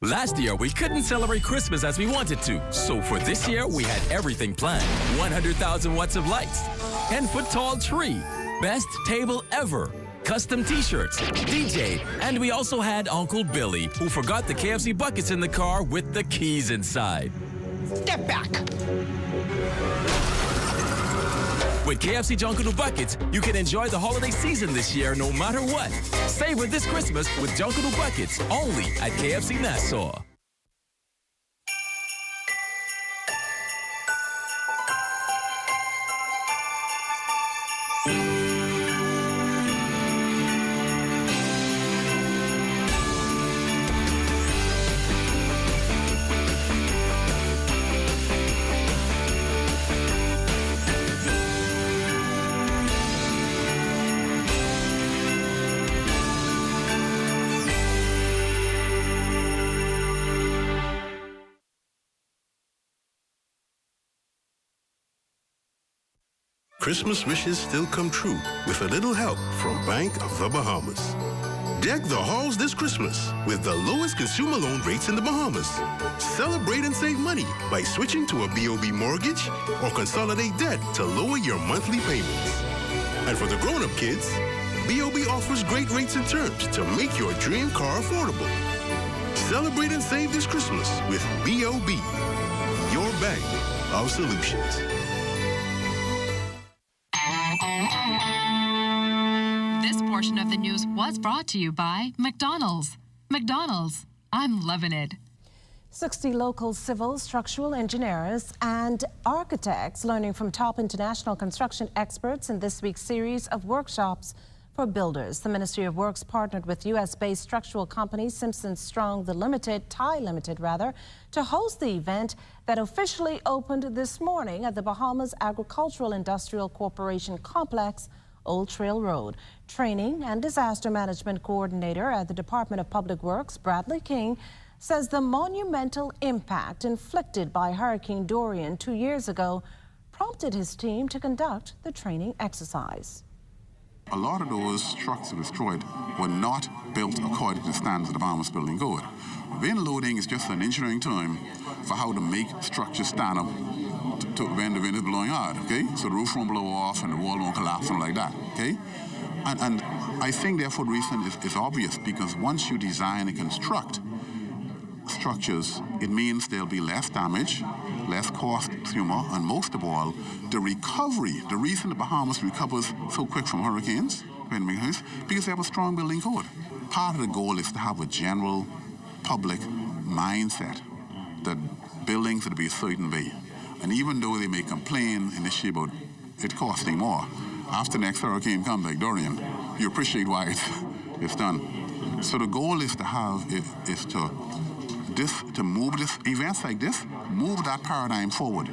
Last year, we couldn't celebrate Christmas as we wanted to. So for this year, we had everything planned. 100,000 watts of lights, 10-foot-tall tree, best table ever, custom t-shirts, DJ, and we also had Uncle Billy, who forgot the KFC buckets in the car with the keys inside. Step back. With KFC Junkanoo Buckets, you can enjoy the holiday season this year no matter what. Savor this Christmas with Junkanoo Buckets, only at KFC Nassau. Christmas wishes still come true with a little help from Bank of the Bahamas. Deck the halls this Christmas with the lowest consumer loan rates in the Bahamas. Celebrate and save money by switching to a BOB mortgage or consolidate debt to lower your monthly payments. And for the grown-up kids, BOB offers great rates and terms to make your dream car affordable. Celebrate and save this Christmas with BOB, your bank of solutions. This portion of the news was brought to you by McDonald's. McDonald's, I'm loving it. 60 local civil, structural engineers and architects learning from top international construction experts in this week's series of workshops for builders. The Ministry of Works partnered with U.S.-based structural company Simpson Strong Thai Limited, to host the event that officially opened this morning at the Bahamas Agricultural Industrial Corporation Complex, Old Trail Road. Training and Disaster Management Coordinator at the Department of Public Works, Bradley King, says the monumental impact inflicted by Hurricane Dorian 2 years ago prompted his team to conduct the training exercise. A lot of those structures destroyed were not built according to the standards of the Bahamas Building Code. Wind loading is just an engineering term for how to make structures stand up to when the wind is blowing hard, okay? So the roof won't blow off and the wall won't collapse and like that, okay? And I think therefore the reason is obvious, because once you design and construct structures, it means there'll be less damage, less cost consumer, and most of all, the recovery. The reason the Bahamas recovers so quick from hurricanes, because they have a strong building code. Part of the goal is to have a general public mindset that buildings will be a certain way. And even though they may complain initially about it costing more, after the next hurricane comes like Dorian, you appreciate why it's done. So the goal is to move events like this, move that paradigm forward.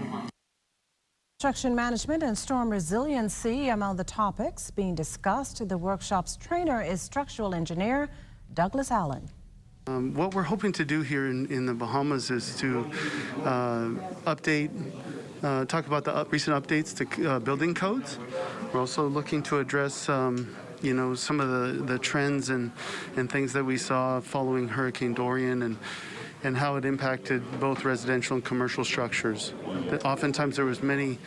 Construction management and storm resiliency among the topics being discussed. The workshop's trainer is structural engineer Douglas Allen. What we're hoping to do here in the Bahamas is to talk about the recent updates to building codes. We're also looking to address some of the trends and things that we saw following Hurricane Dorian and how it impacted both residential and commercial structures. Oftentimes there was many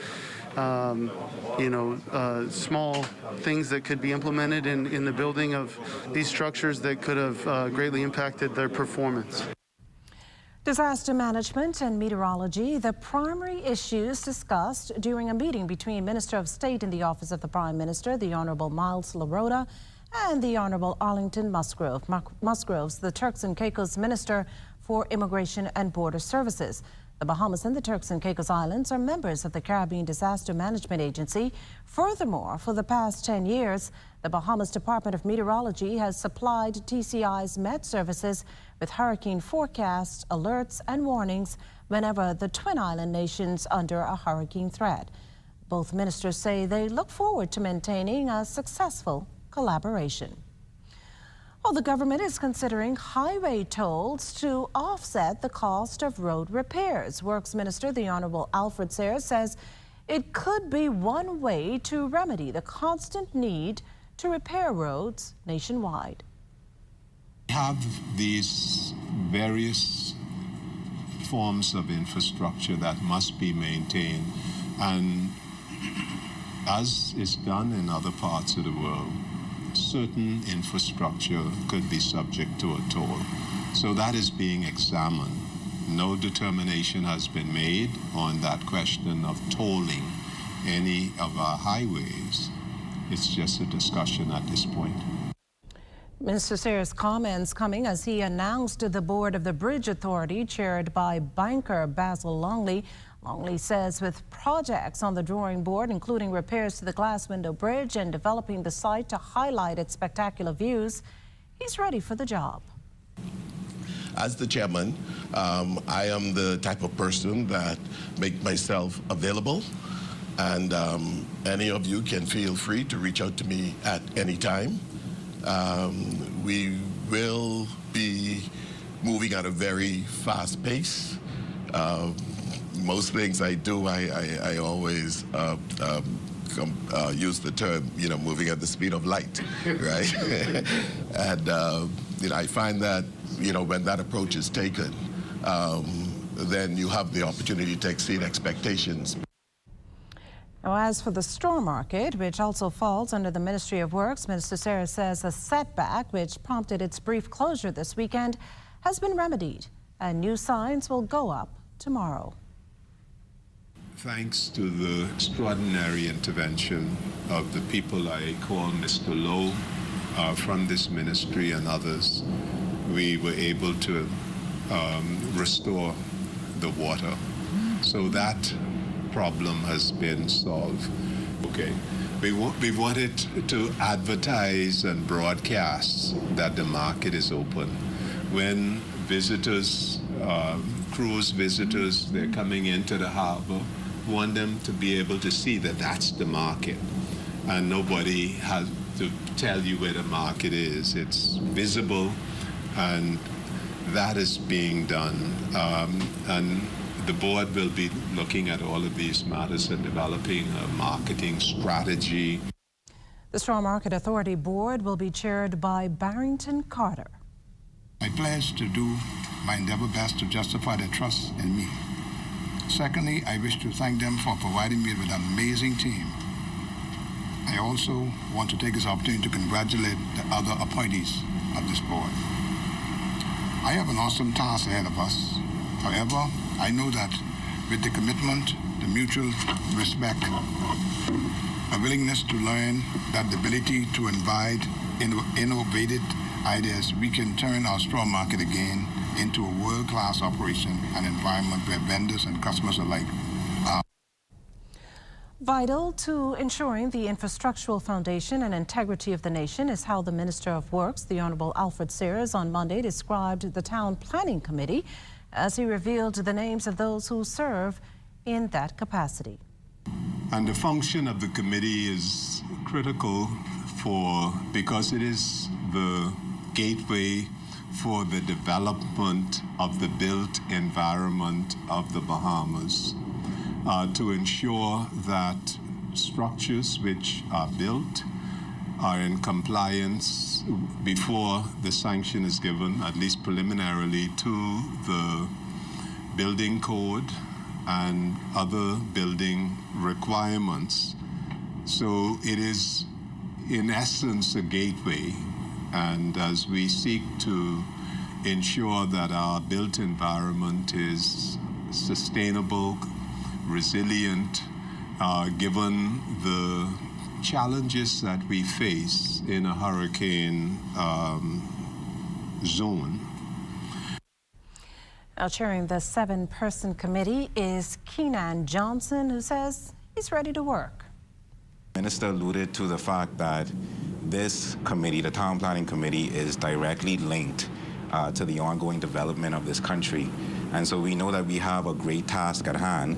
small things that could be implemented in the building of these structures that could have greatly impacted their performance. Disaster management and meteorology, the primary issues discussed during a meeting between Minister of State in the Office of the Prime Minister, the Honorable Miles LaRota, and the Honorable Arlington Musgroves, the Turks and Caicos Minister for Immigration and Border Services. The Bahamas and the Turks and Caicos Islands are members of the Caribbean Disaster Management Agency. Furthermore, for the past 10 years, the Bahamas Department of Meteorology has supplied TCI's Met services with hurricane forecasts, alerts, and warnings whenever the Twin Island nations under a hurricane threat. Both ministers say they look forward to maintaining a successful collaboration. Well, the government is considering highway tolls to offset the cost of road repairs. Works Minister, the Honorable Alfred Sayers, says it could be one way to remedy the constant need to repair roads nationwide. We have these various forms of infrastructure that must be maintained, and as is done in other parts of the world, certain infrastructure could be subject to a toll. So that is being examined. No determination has been made on that question of tolling any of our highways. It's just a discussion at this point. Minister Sayers' comments coming as he announced the board of the Bridge Authority, chaired by banker Basil Longley. Longley says with projects on the drawing board, including repairs to the Glass Window Bridge and developing the site to highlight its spectacular views, he's ready for the job. As the chairman, I am the type of person that make myself available, and any of you can feel free to reach out to me at any time. We will be moving at a very fast pace. Most things I do, I always use the term, moving at the speed of light, right? And I find that when that approach is taken, then you have the opportunity to exceed expectations. Now, as for the straw market, which also falls under the Ministry of Works, Minister Sarah says a setback which prompted its brief closure this weekend has been remedied, and new signs will go up tomorrow. Thanks to the extraordinary intervention of the people I call Mr. Lowe from this ministry and others, we were able to restore the water. So that problem has been solved. Okay. We wanted to advertise and broadcast that the market is open. When visitors, cruise visitors, they're coming into the harbor, want them to be able to see that that's the market. And nobody has to tell you where the market is. It's visible, and that is being done. And the board will be looking at all of these matters and developing a marketing strategy. The Straw Market Authority Board will be chaired by Barrington Carter. I pledge to do my endeavor best to justify their trust in me. Secondly, I wish to thank them for providing me with an amazing team. I also want to take this opportunity to congratulate the other appointees of this board. I have an awesome task ahead of us. However, I know that with the commitment, the mutual respect, a willingness to learn, that the ability to invite innovative ideas, we can turn our straw market again into a world-class operation, an environment where vendors and customers alike are. Vital to ensuring the infrastructural foundation and integrity of the nation is how the Minister of Works, the Honorable Alfred Sears, on Monday described the Town Planning Committee as he revealed the names of those who serve in that capacity. And the function of the committee is critical because it is the gateway for the development of the built environment of the Bahamas, to ensure that structures which are built are in compliance before the sanction is given, at least preliminarily, to the building code and other building requirements. So it is, in essence, a gateway. And as we seek to ensure that our built environment is sustainable, resilient, given the challenges that we face in a hurricane zone. Now, chairing the 7-person committee is Keenan Johnson, who says he's ready to work. The minister alluded to the fact that this committee, the Town Planning Committee, is directly linked to the ongoing development of this country. And so we know that we have a great task at hand.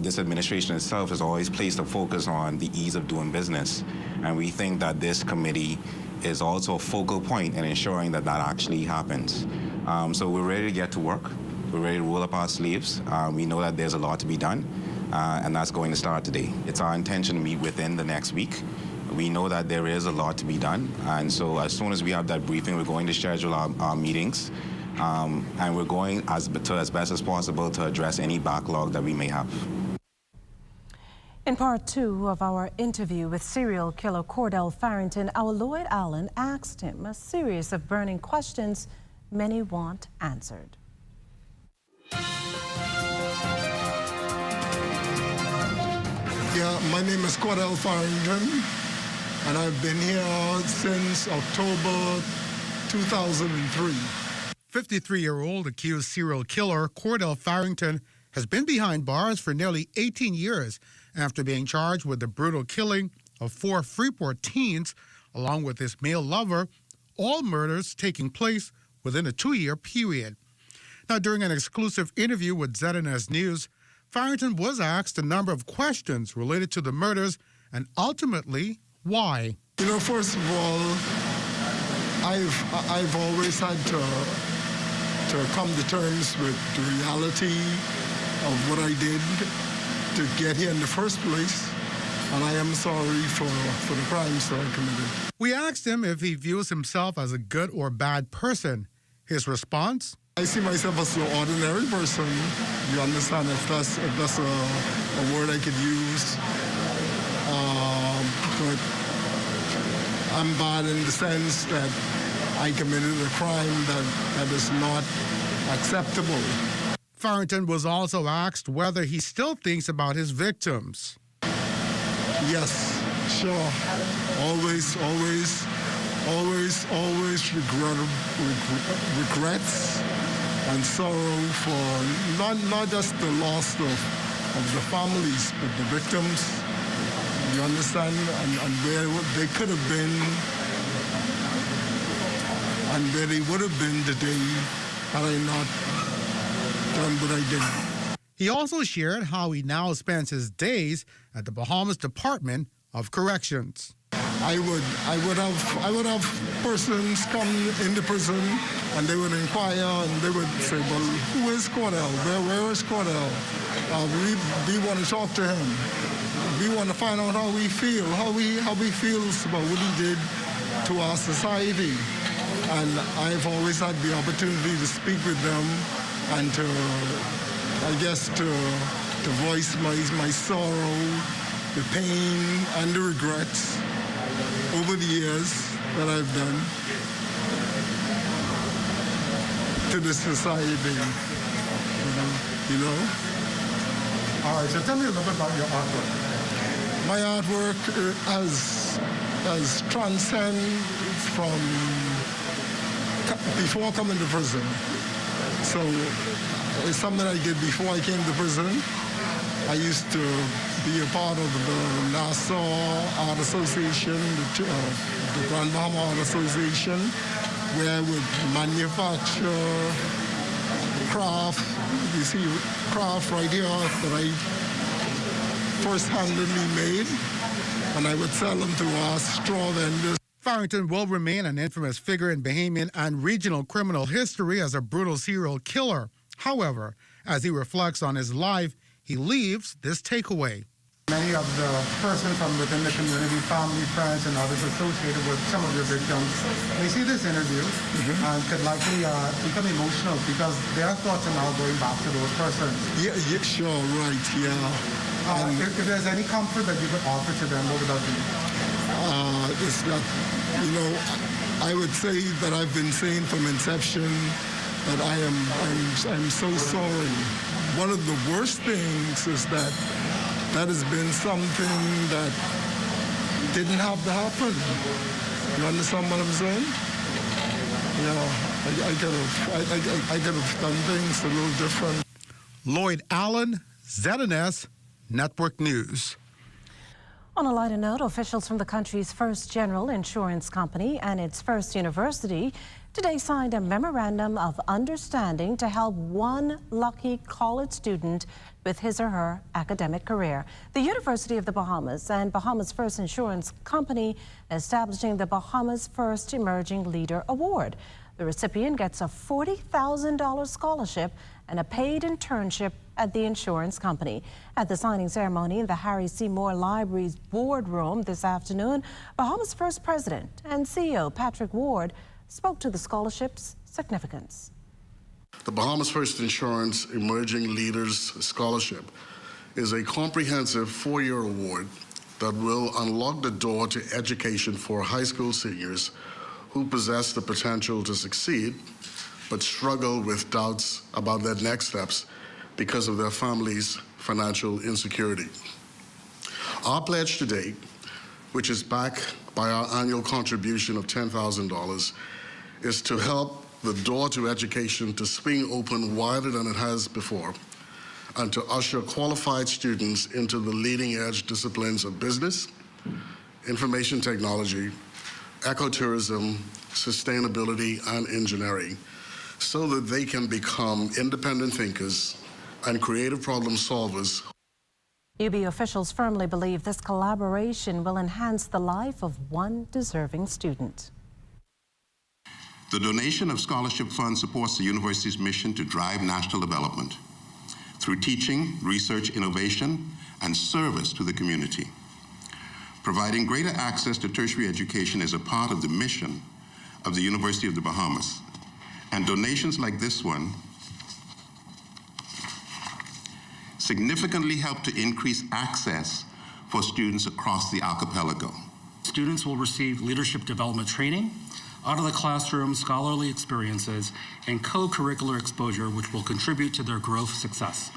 This administration itself has always placed a focus on the ease of doing business. And we think that this committee is also a focal point in ensuring that that actually happens. So we're ready to get to work. We're ready to roll up our sleeves. We know that there's a lot to be done, and that's going to start today. It's our intention to meet within the next week. We know that there is a lot to be done, and so as soon as we have that briefing, we're going to schedule our meetings, and we're going as best as possible to address any backlog that we may have. In part 2 of our interview with serial killer Cordell Farrington, our Lloyd Allen asked him a series of burning questions many want answered. Yeah, my name is Cordell Farrington, and I've been here since October 2003. 53-year-old accused serial killer Cordell Farrington has been behind bars for nearly 18 years after being charged with the brutal killing of 4 Freeport teens, along with his male lover, all murders taking place within a 2-year period. Now, during an exclusive interview with ZNS News, Farrington was asked a number of questions related to the murders and ultimately why. You know, first of all, I've always had to come to terms with the reality of what I did to get here in the first place. and I am sorry for the crimes that I committed. We asked him if he views himself as a good or bad person. His response? I see myself as an ordinary person. You understand, if that's a word I could use. But I'm bad in the sense that I committed a crime that is not acceptable. Farrington was also asked whether he still thinks about his victims. Yes, sure. Always regrets and sorrow for not just the loss of the families, but the victims. You understand? And where they could have been and where they would have been today had I not done what I did. He also shared how he now spends his days at the Bahamas Department of Corrections. I would have persons come into prison and they would inquire and they would say, well, who is Cordell? Where is Cordell? We want to talk to him. We want to find out how we feel, how he feels about what he did to our society. And I've always had the opportunity to speak with them and to voice my sorrow, the pain, and the regrets over the years that I've done to the society. You know? All right, so tell me a little bit about your artwork. My artwork has transcended from before coming to prison. So it's something I did before I came to prison. I used to be a part of the Nassau Art Association, the Grand Bahama Art Association, where I would manufacture craft. You see craft right here that I first-handedly made, and I would sell them to our straw vendors. Farrington will remain an infamous figure in Bahamian and regional criminal history as a brutal serial killer. However, as he reflects on his life, he leaves this takeaway. Many of the persons from within the community, family, friends, and others associated with some of your victims, they see this interview and could likely become emotional because their thoughts are now going back to those persons. Yeah, sure, right, yeah. If there's any comfort that you could offer to them, what would that be? It's that, I would say that I've been saying from inception that I'm so sorry. One of the worst things is that has been something that didn't have to happen. You understand what I'm saying? I could have done things a little different. Lloyd Allen, ZNS Network News. On a lighter note, officials from the country's first general insurance company and its first university today signed a memorandum of understanding to help one lucky college student with his or her academic career. The University of the Bahamas and Bahamas First Insurance Company establishing the Bahamas First Emerging Leader Award. The recipient gets a $40,000 scholarship and a paid internship at the insurance company. At the signing ceremony in the Harry C. Moore Library's boardroom this afternoon, Bahamas First President and CEO Patrick Ward spoke to the scholarship's significance. The Bahamas First Insurance Emerging Leaders Scholarship is a comprehensive four-year award that will unlock the door to education for high school seniors who possess the potential to succeed but struggle with doubts about their next steps because of their family's financial insecurity. Our pledge today, which is backed by our annual contribution of $10,000, is to help the door to education to swing open wider than it has before and to usher qualified students into the leading edge disciplines of business, information technology, ecotourism, sustainability, and engineering so that they can become independent thinkers and creative problem solvers. UB officials firmly believe this collaboration will enhance the life of one deserving student. The donation of scholarship funds supports the university's mission to drive national development through teaching, research, innovation, and service to the community. Providing greater access to tertiary education is a part of the mission of the University of the Bahamas. And donations like this one significantly help to increase access for students across the archipelago. Students will receive leadership development training, out-of-the-classroom scholarly experiences, and co-curricular exposure, which will contribute to their growth success.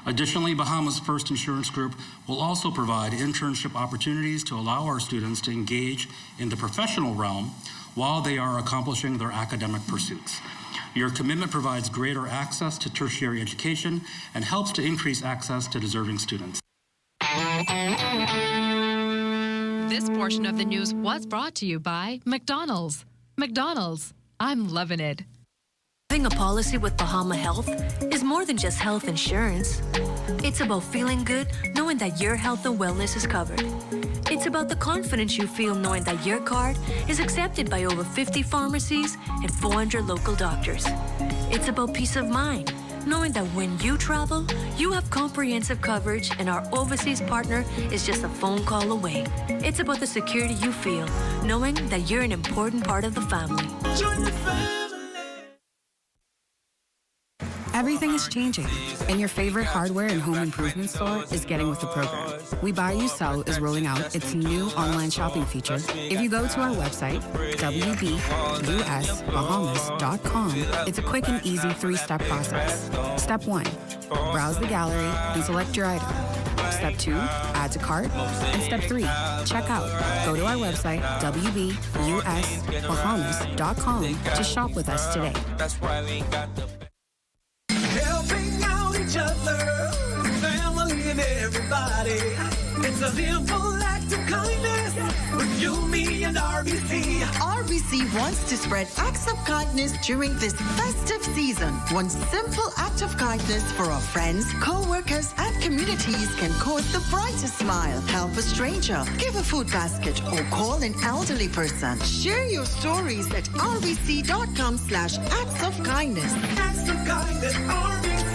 Additionally, Bahamas First Insurance Group will also provide internship opportunities to allow our students to engage in the professional realm while they are accomplishing their academic pursuits. Your commitment provides greater access to tertiary education and helps to increase access to deserving students. This portion of the news was brought to you by McDonald's. McDonald's, I'm loving it. Having a policy with Bahama Health is more than just health insurance. It's about feeling good knowing that your health and wellness is covered. It's about the confidence you feel knowing that your card is accepted by over 50 pharmacies and 400 local doctors. It's about peace of mind, knowing that when you travel, you have comprehensive coverage and our overseas partner is just a phone call away. It's about the security you feel, knowing that you're an important part of the family. Join the family. Everything is changing, and your favorite hardware and home improvement store is getting with the program. We Buy You Sell is rolling out its new online shopping feature. If you go to our website, wbusbahamas.com, it's a quick and easy 3-step process. Step 1, browse the gallery and select your item. Step 2, add to cart. And Step 3, check out. Go to our website, wbusbahamas.com, to shop with us today. Helping out each other, family and everybody. It's a simple act of kindness with you, me, and RBC. RBC wants to spread acts of kindness during this festive season. One simple act of kindness for our friends, co-workers, and communities can cause the brightest smile. Help a stranger, give a food basket, or call an elderly person. Share your stories at rbc.com/acts of kindness. Acts of kindness, RBC.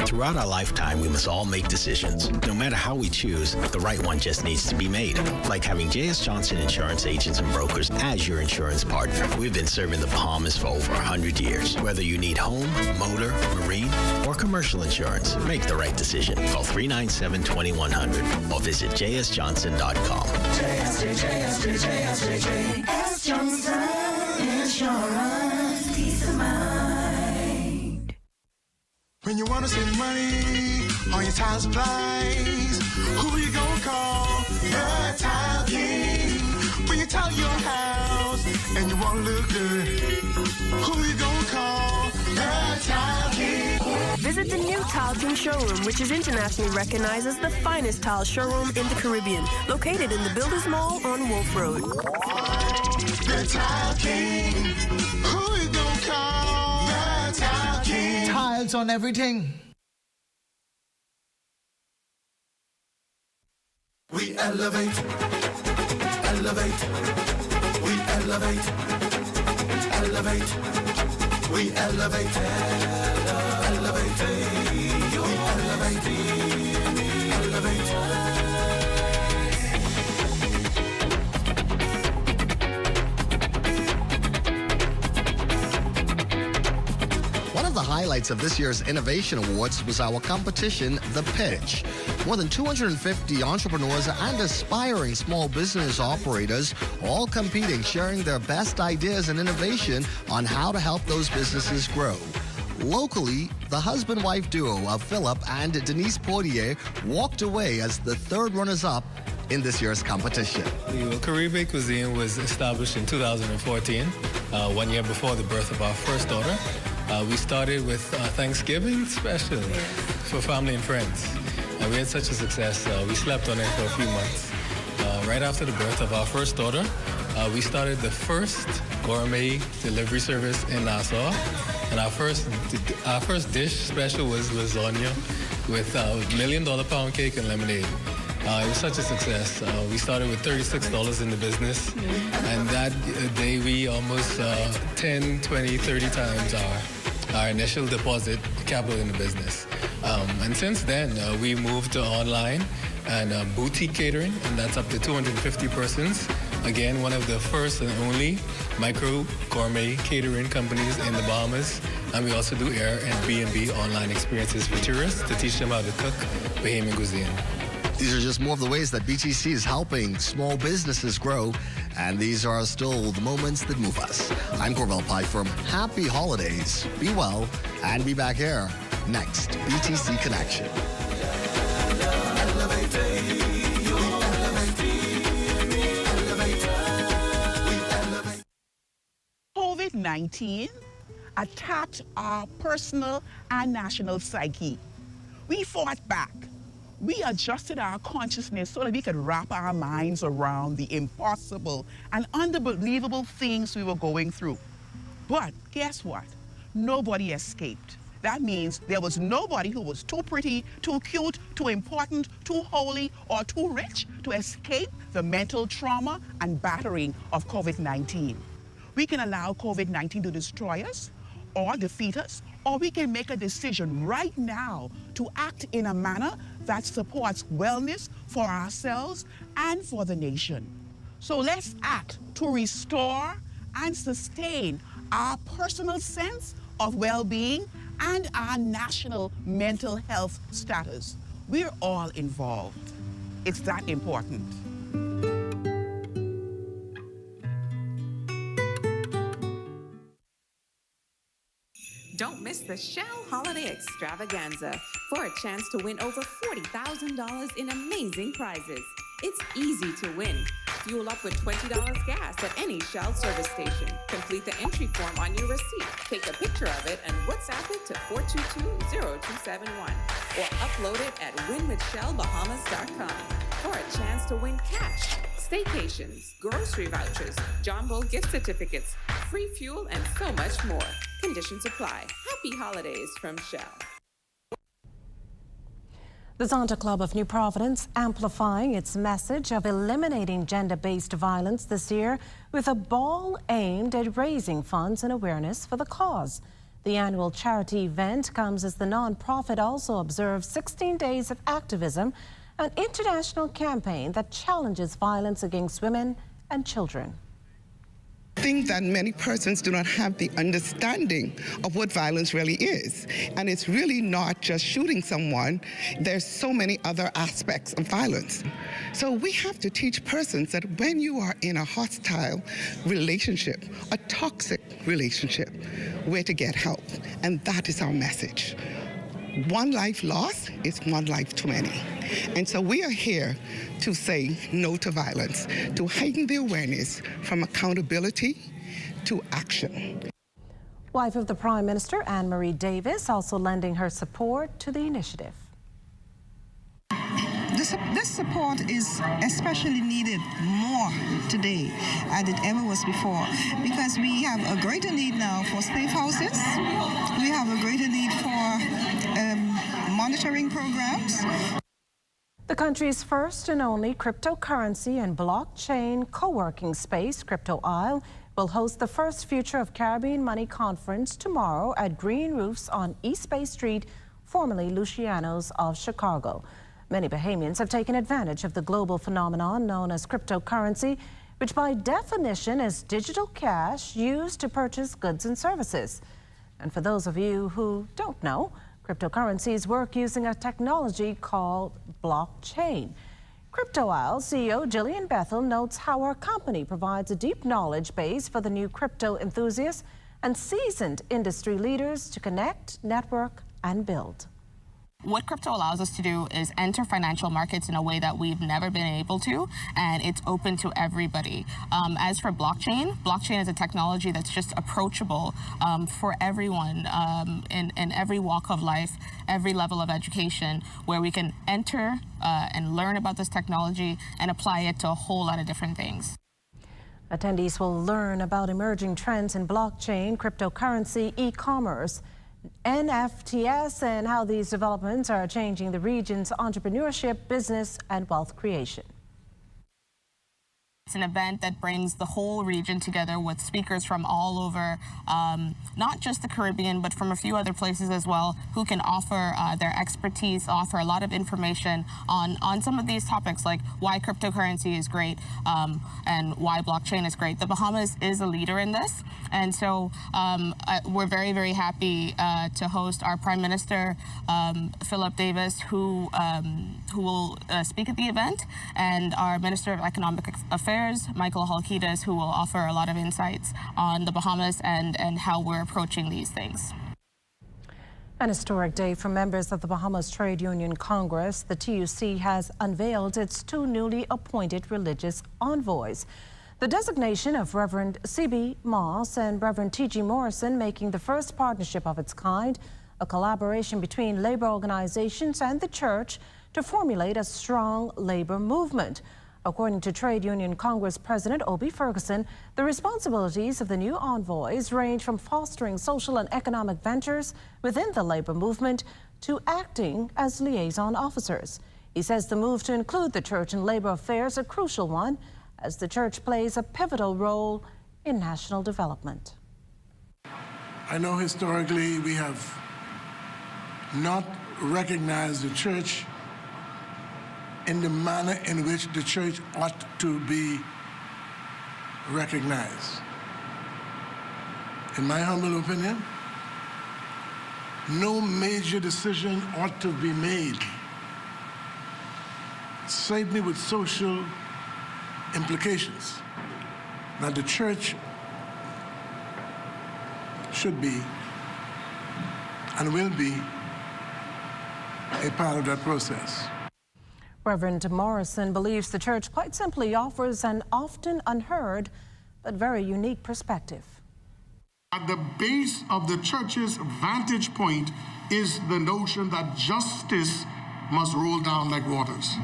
Throughout our lifetime, we must all make decisions. No matter how we choose, the right one just needs to be made. Like having J.S. Johnson Insurance Agents and Brokers as your insurance partner. We've been serving the Bahamas for over 100 years. Whether you need home, motor, marine, or commercial insurance, make the right decision. Call 397-2100 or visit jsjohnson.com. JS Johnson Insurance, peace of mind. When you wanna save money on your tile supplies, who you gonna call? The Tile King. When you tile your house and you wanna look good, who you gonna call? The Tile King. Visit the new Tile King showroom, which is internationally recognized as the finest tile showroom in the Caribbean, located in the Builders Mall on Wolf Road. The Tile King. Who you gonna call? The Tile King. Tiles on everything. We elevate, elevate, we elevate, elevate, we elevate, elevate, we elevate, elevate. One of the highlights of this year's Innovation Awards was our competition, The Pitch. More than 250 entrepreneurs and aspiring small business operators all competing, sharing their best ideas and innovation on how to help those businesses grow. Locally, the husband-wife duo of Philip and Denise Portier walked away as the third runners-up in this year's competition. The Caribbean Cuisine was established in 2014, 1 year before the birth of our first daughter. We started with Thanksgiving special for family and friends. We had such a success, we slept on it for a few months. Right after the birth of our first daughter, we started the first gourmet delivery service in Nassau. And our first dish special was lasagna with $1 million pound cake and lemonade. It was such a success. We started with $36 in the business, and that day we almost 10, 20, 30 times our initial deposit capital in the business. And since then, we moved to online and boutique catering, and that's up to 250 persons. Again, one of the first and only micro gourmet catering companies in the Bahamas. And we also do Air and B&B online experiences for tourists to teach them how to cook Bahamian cuisine. These are just more of the ways that BTC is helping small businesses grow, and these are still the moments that move us. I'm Corvell Pike from Happy Holidays. Be well and be back here next. BTC Connection. COVID-19 attacked our personal and national psyche. We fought back. We adjusted our consciousness so that we could wrap our minds around the impossible and unbelievable things we were going through. But guess what? Nobody escaped. That means there was nobody who was too pretty, too cute, too important, too holy, or too rich to escape the mental trauma and battering of COVID-19. We can allow COVID-19 to destroy us or defeat us, or we can make a decision right now to act in a manner that supports wellness for ourselves and for the nation. So let's act to restore and sustain our personal sense of well-being and our national mental health status. We're all involved. It's that important. Don't miss the Shell Holiday Extravaganza for a chance to win over $40,000 in amazing prizes. It's easy to win. Fuel up with $20 gas at any Shell service station. Complete the entry form on your receipt. Take a picture of it and WhatsApp it to 422-0271 or upload it at winwithshellbahamas.com for a chance to win cash, staycations, grocery vouchers, John Bull gift certificates, free fuel, and so much more. Conditions apply. Happy holidays from Shell. The Zonta Club of New Providence amplifying its message of eliminating gender-based violence this year with a ball aimed at raising funds and awareness for the cause. The annual charity event comes as the nonprofit also observes 16 days of activism, an international campaign that challenges violence against women and children. I think that many persons do not have the understanding of what violence really is. And it's really not just shooting someone. There's so many other aspects of violence. So we have to teach persons that when you are in a hostile relationship, a toxic relationship, where to get help. And that is our message. One life lost is one life too many. And so we are here to say no to violence, to heighten the awareness from accountability to action. Wife of the Prime Minister, Anne-Marie Davis, also lending her support to the initiative. This support is especially needed more today than it ever was before, because we have a greater need now for safe houses. We have a greater need for monitoring programs. The country's first and only cryptocurrency and blockchain co-working space, Crypto Isle, will host the first Future of Caribbean Money conference tomorrow at Green Roofs on East Bay Street, formerly Luciano's of Chicago. Many Bahamians have taken advantage of the global phenomenon known as cryptocurrency, which by definition is digital cash used to purchase goods and services. And for those of you who don't know, cryptocurrencies work using a technology called blockchain. Crypto Isle CEO Jillian Bethel notes how our company provides a deep knowledge base for the new crypto enthusiasts and seasoned industry leaders to connect, network, and build. What crypto allows us to do is enter financial markets in a way that we've never been able to, and it's open to everybody. As for blockchain is a technology that's just approachable for everyone in every walk of life, every level of education, where we can enter and learn about this technology and apply it to a whole lot of different things. Attendees will learn about emerging trends in blockchain, cryptocurrency, e-commerce, NFTs, and how these developments are changing the region's entrepreneurship, business, and wealth creation. It's an event that brings the whole region together with speakers from all over, not just the Caribbean, but from a few other places as well, who can offer their expertise, offer a lot of information on some of these topics, like why cryptocurrency is great and why blockchain is great. The Bahamas is a leader in this, and so we're very, very happy to host our Prime Minister, Philip Davis, who will speak at the event, and our Minister of Economic Affairs, Michael Halkidas, who will offer a lot of insights on the Bahamas and how we're approaching these things. An historic day for members of the Bahamas Trade Union Congress. The TUC has unveiled its 2 newly appointed religious envoys. The designation of Reverend C.B. Moss and Reverend T.G. Morrison making the first partnership of its kind, a collaboration between labor organizations and the church to formulate a strong labor movement. According to Trade Union Congress President Obie Ferguson, the responsibilities of the new envoys range from fostering social and economic ventures within the labor movement to acting as liaison officers. He says the move to include the church in labor affairs is a crucial one, as the church plays a pivotal role in national development. I know historically we have not recognized the church in the manner in which the church ought to be recognized. In my humble opinion, no major decision ought to be made, certainly with social implications, that the church should be and will be a part of that process. Reverend Morrison believes the church quite simply offers an often unheard but very unique perspective. At the base of the church's vantage point is the notion that justice must roll down like waters.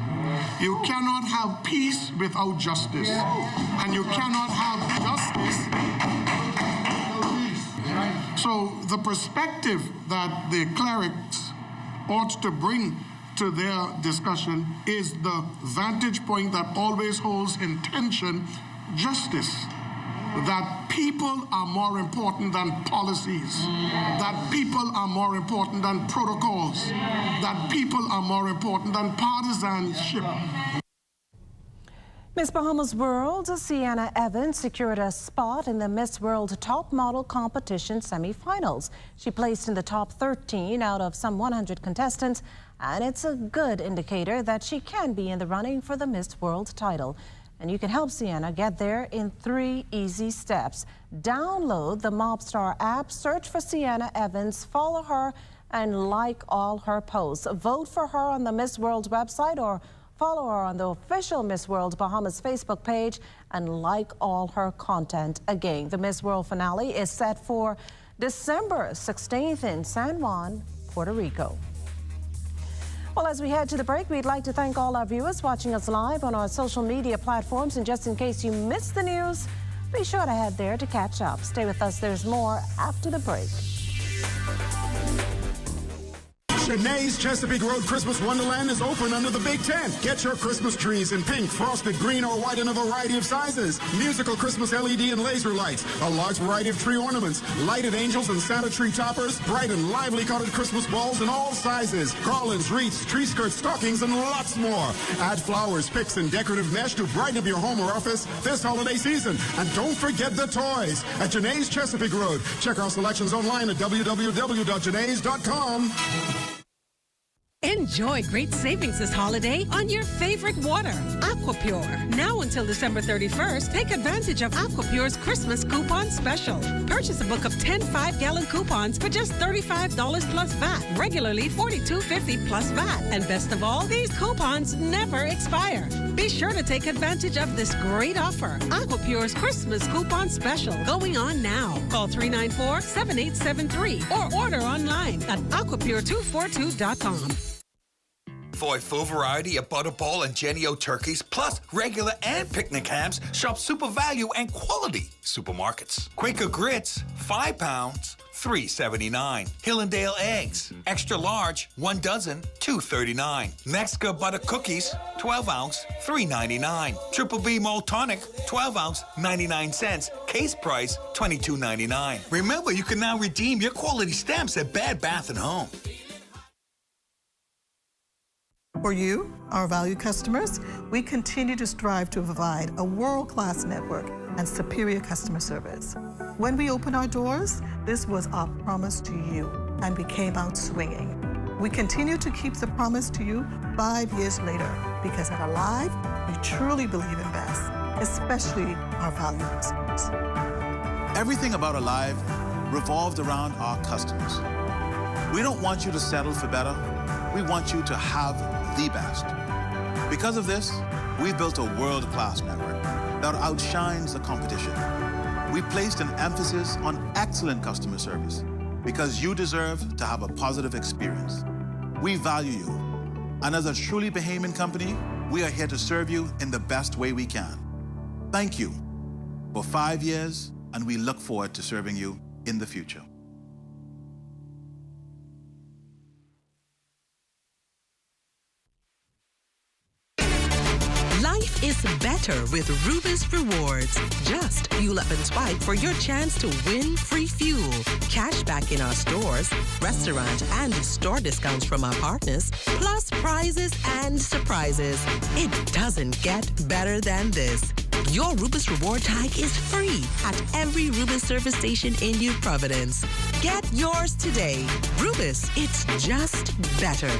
You cannot have peace without justice, and you cannot have justice. So the perspective that the clerics ought to bring to their discussion is the vantage point that always holds in tension justice. That people are more important than policies, that people are more important than protocols, that people are more important than partisanship. Miss Bahamas World, Sienna Evans secured a spot in the Miss World Top Model Competition semifinals. She placed in the top 13 out of some 100 contestants, and it's a good indicator that she can be in the running for the Miss World title. And you can help Sienna get there in 3 easy steps. Download the Mobstar app, search for Sienna Evans, follow her, and like all her posts. Vote for her on the Miss World website or follow her on the official Miss World Bahamas Facebook page and like all her content. Again, the Miss World finale is set for December 16th in San Juan, Puerto Rico. Well, as we head to the break, we'd like to thank all our viewers watching us live on our social media platforms. And just in case you missed the news, be sure to head there to catch up. Stay with us. There's more after the break. Janae's Chesapeake Road Christmas Wonderland is open under the Big Tent. Get your Christmas trees in pink, frosted, green, or white in a variety of sizes. Musical Christmas LED and laser lights, a large variety of tree ornaments, lighted angels and Santa tree toppers, bright and lively colored Christmas balls in all sizes, garlands, wreaths, tree skirts, stockings, and lots more. Add flowers, picks, and decorative mesh to brighten up your home or office this holiday season. And don't forget the toys at Janae's Chesapeake Road. Check our selections online at www.janaes.com. Enjoy great savings this holiday on your favorite water, Aquapure. Now until December 31st, take advantage of Aquapure's Christmas coupon special. Purchase a book of 10 5-gallon coupons for just $35 plus VAT, regularly $42.50 plus VAT. And best of all, these coupons never expire. Be sure to take advantage of this great offer. Aquapure's Christmas coupon special going on now. Call 394-7873 or order online at aquapure242.com. For a full variety of Butterball and Jenny-O turkeys, plus regular and picnic hams, shop Super Value and Quality Supermarkets. Quaker Grits, 5 pounds, $3.79. Hillendale Eggs, extra large, 1 dozen, $2.39. Mexico Butter Cookies, 12 ounce, $3.99. Triple B Malt Tonic, 12 ounce, 99 cents. Case price, $22.99. Remember, you can now redeem your quality stamps at Bed Bath & Home. For you, our valued customers, we continue to strive to provide a world-class network and superior customer service. When we opened our doors, this was our promise to you, and we came out swinging. We continue to keep the promise to you 5 years later, because at Alive, we truly believe in best, especially our valued customers. Everything about Alive revolved around our customers. We don't want you to settle for better. We want you to have the best. Because of this, we've built a world-class network that outshines the competition. We placed an emphasis on excellent customer service because you deserve to have a positive experience. We value you. And as a truly Bahamian company, we are here to serve you in the best way we can. Thank you for 5 years, and we look forward to serving you in the future. Life is better with Rubis Rewards. Just fuel up and swipe for your chance to win free fuel, cash back in our stores, restaurant and store discounts from our partners, plus prizes and surprises. It doesn't get better than this. Your Rubis Reward tag is free at every Rubis service station in New Providence. Get yours today. Rubis, it's just better.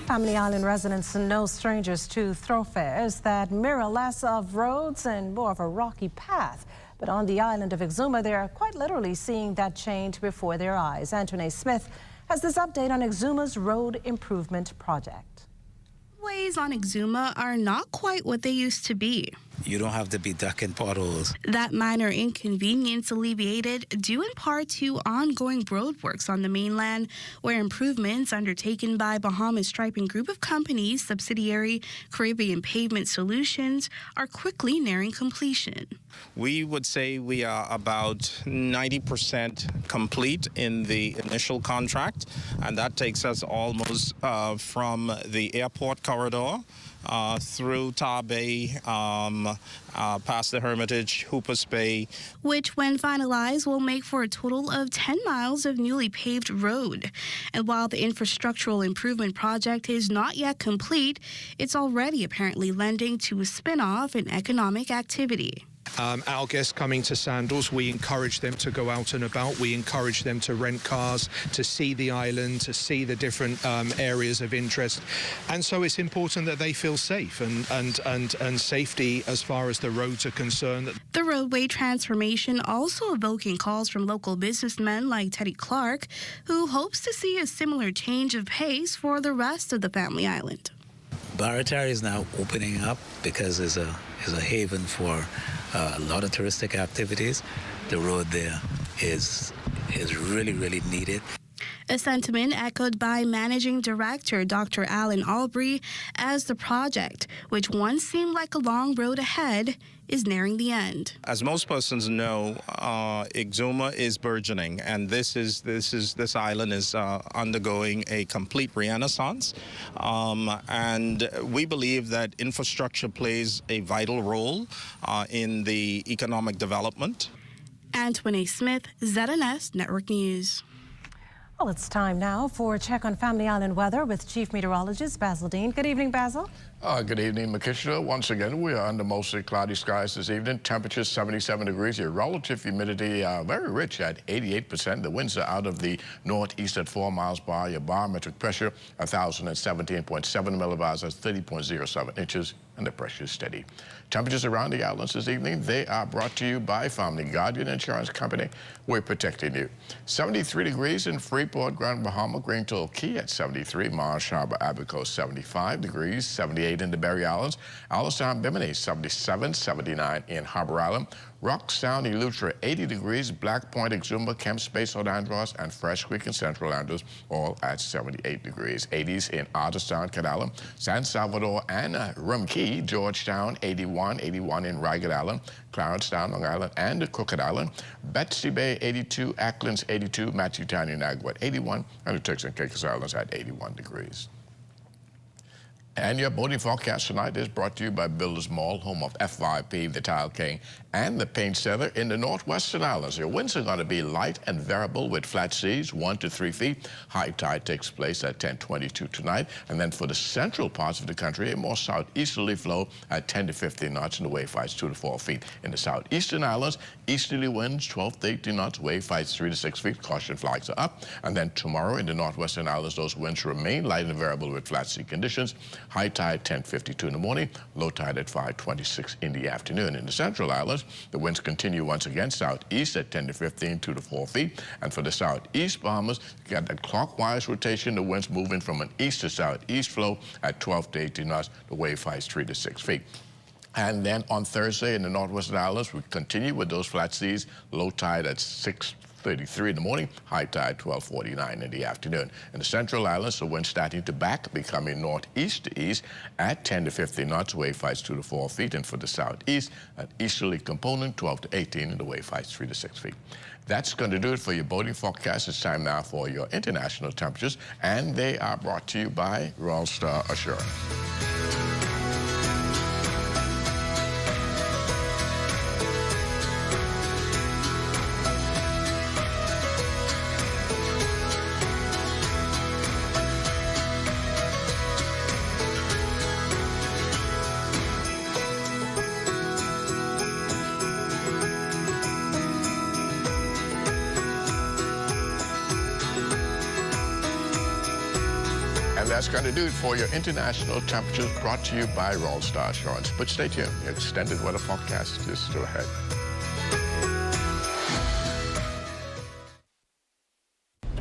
Family Island residents are no strangers to thoroughfares that mirror less of roads and more of a rocky path. But on the island of Exuma, they are quite literally seeing that change before their eyes. Antoinette Smith has this update on Exuma's road improvement project. Ways on Exuma are not quite what they used to be. You don't have to be ducking potholes. That minor inconvenience alleviated due in part to ongoing roadworks on the mainland, where improvements undertaken by Bahamas Striping Group of Companies, subsidiary Caribbean Pavement Solutions, are quickly nearing completion. We would say we are about 90% complete in the initial contract, and that takes us almost from the airport corridor through Tar Bay, past the Hermitage, Hoopers Bay. Which, when finalized, will make for a total of 10 miles of newly paved road. And while the infrastructural improvement project is not yet complete, it's already apparently lending to a spin-off in economic activity. Our guests coming to Sandals, we encourage them to go out and about. We encourage them to rent cars, to see the island, to see the different areas of interest. And so it's important that they feel safe and safety as far as the roads are concerned. The roadway transformation also evoking calls from local businessmen like Teddy Clark, who hopes to see a similar change of pace for the rest of the Family Island. Barataria is now opening up because it's a haven for a lot of touristic activities. The road there is really, really needed. A sentiment echoed by Managing Director Dr. Alan Albury as the project, which once seemed like a long road ahead, is nearing the end. As most persons know, Exuma is burgeoning, and this island is undergoing a complete renaissance. And we believe that infrastructure plays a vital role in the economic development. Antoinette Smith, ZNS Network News. Well, it's time now for a check on Family Island weather with Chief Meteorologist Basil Dean. Good evening, Basil. Good evening, Makishla. Once again, we are under mostly cloudy skies this evening. Temperature 77 degrees. Your relative humidity very rich at 88%. The winds are out of the northeast at 4 miles per hour. Your barometric pressure 1,017.7 millibars. That's 30.07 inches. and the pressure is steady. Temperatures around the islands this evening, they are brought to you by Family Guardian Insurance Company. We're protecting you. 73 degrees in Freeport, Grand Bahama, Green Toll Key at 73, Marsh Harbor, Abaco 75 degrees, 78 in the Berry Islands, Allenstown, Bimini 77, 79 in Harbor Island, Rock Sound, Eleuthera 80 degrees, Black Point, Exuma, Kemp Space, St. Andros, and Fresh Creek in Central Andros, all at 78 degrees. 80s in Otterstown, Canala, San Salvador, and Rum Key, Georgetown 81, 81 in Ragged Island, Clarencetown, Long Island, and Crooked Island, Betsy Bay 82, Acklands 82, Matthew-Town, Naguat 81, and the Turks and Caicos Islands at 81 degrees. And your boating forecast tonight is brought to you by Builders Mall, home of FYP, the Tile King, and the Paint Center in the Northwestern Islands. Your winds are going to be light and variable with flat seas, 1 to 3 feet. High tide takes place at 10:22 tonight. And then for the central parts of the country, a more southeasterly flow at 10 to 15 knots, and the wave heights 2 to 4 feet. In the southeastern islands, easterly winds 12 to 18 knots, wave heights 3 to 6 feet. Caution flags are up. And then tomorrow in the Northwestern Islands, those winds remain light and variable with flat sea conditions. High tide 10:52 in the morning, low tide at 5:26 in the afternoon. In the Central Islands, the winds continue once again southeast at 10 to 15, 2 to 4 feet. And for the southeast Bahamas, you got that clockwise rotation, the winds moving from an east to southeast flow at 12 to 18 knots, the wave heights 3 to 6 feet. And then on Thursday in the Northwestern Islands, we continue with those flat seas, low tide at 6:33 in the morning, high tide 12:49 in the afternoon. In the Central Islands, the wind starting to back, becoming northeast to east at 10 to 15 knots, wave heights 2 to 4 feet. And for the southeast, an easterly component, 12 to 18, and the wave heights 3 to 6 feet. That's going to do it for your boating forecast. It's time now for your international temperatures, and they are brought to you by Royal Star Assurance. That's going to do it for your international temperatures brought to you by Royal Star Assurance. But stay tuned. The extended weather forecast is still ahead.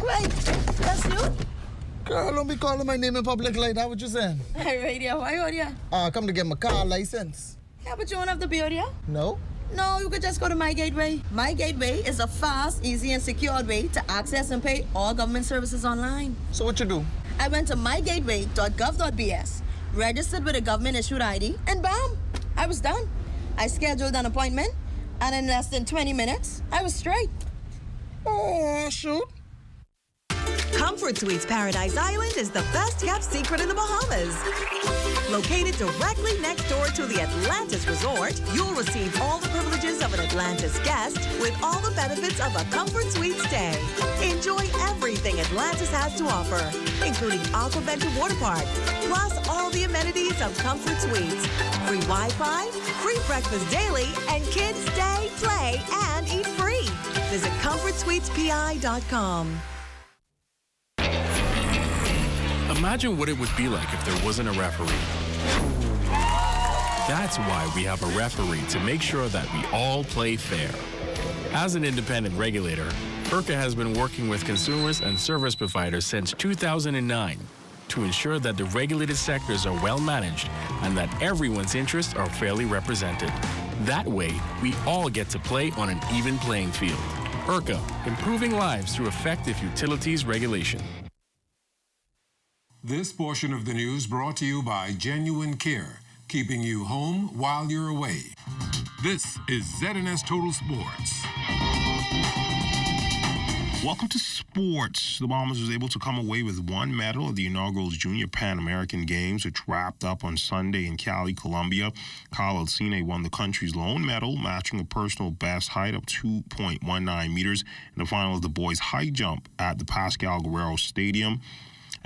Wait, that's you? Girl, don't be calling my name in public like that. What you saying? Hey, radio. Why are you? Come to get my car license. Yeah, but you don't have to be here. No? No, you could just go to My Gateway. My Gateway is a fast, easy, and secure way to access and pay all government services online. So what you do? I went to mygateway.gov.bs, registered with a government-issued ID, and bam, I was done. I scheduled an appointment, and in less than 20 minutes, I was straight. Oh, shoot. Comfort Suites Paradise Island is the best-kept secret in the Bahamas. Located directly next door to the Atlantis Resort, you'll receive all the privileges of an Atlantis guest with all the benefits of a Comfort Suite stay. Enjoy everything Atlantis has to offer, including Aquaventure Water Park, plus all the amenities of Comfort Suites. Free Wi-Fi, free breakfast daily, and kids stay, play, and eat free. Visit ComfortSuitesPI.com. Imagine what it would be like if there wasn't a referee. That's why we have a referee to make sure that we all play fair. As an independent regulator, IRCA has been working with consumers and service providers since 2009 to ensure that the regulated sectors are well managed and that everyone's interests are fairly represented. That way, we all get to play on an even playing field. IRCA, improving lives through effective utilities regulation. This portion of the news brought to you by Genuine Care, keeping you home while you're away. This is ZNS Total Sports. Welcome to sports. The Bahamas was able to come away with one medal at the inaugural Junior Pan American Games, which wrapped up on Sunday in Cali, Colombia. Kyle Alcine won the country's lone medal, matching a personal best height of 2.19 meters in the final of the boys' high jump at the Pascal Guerrero Stadium.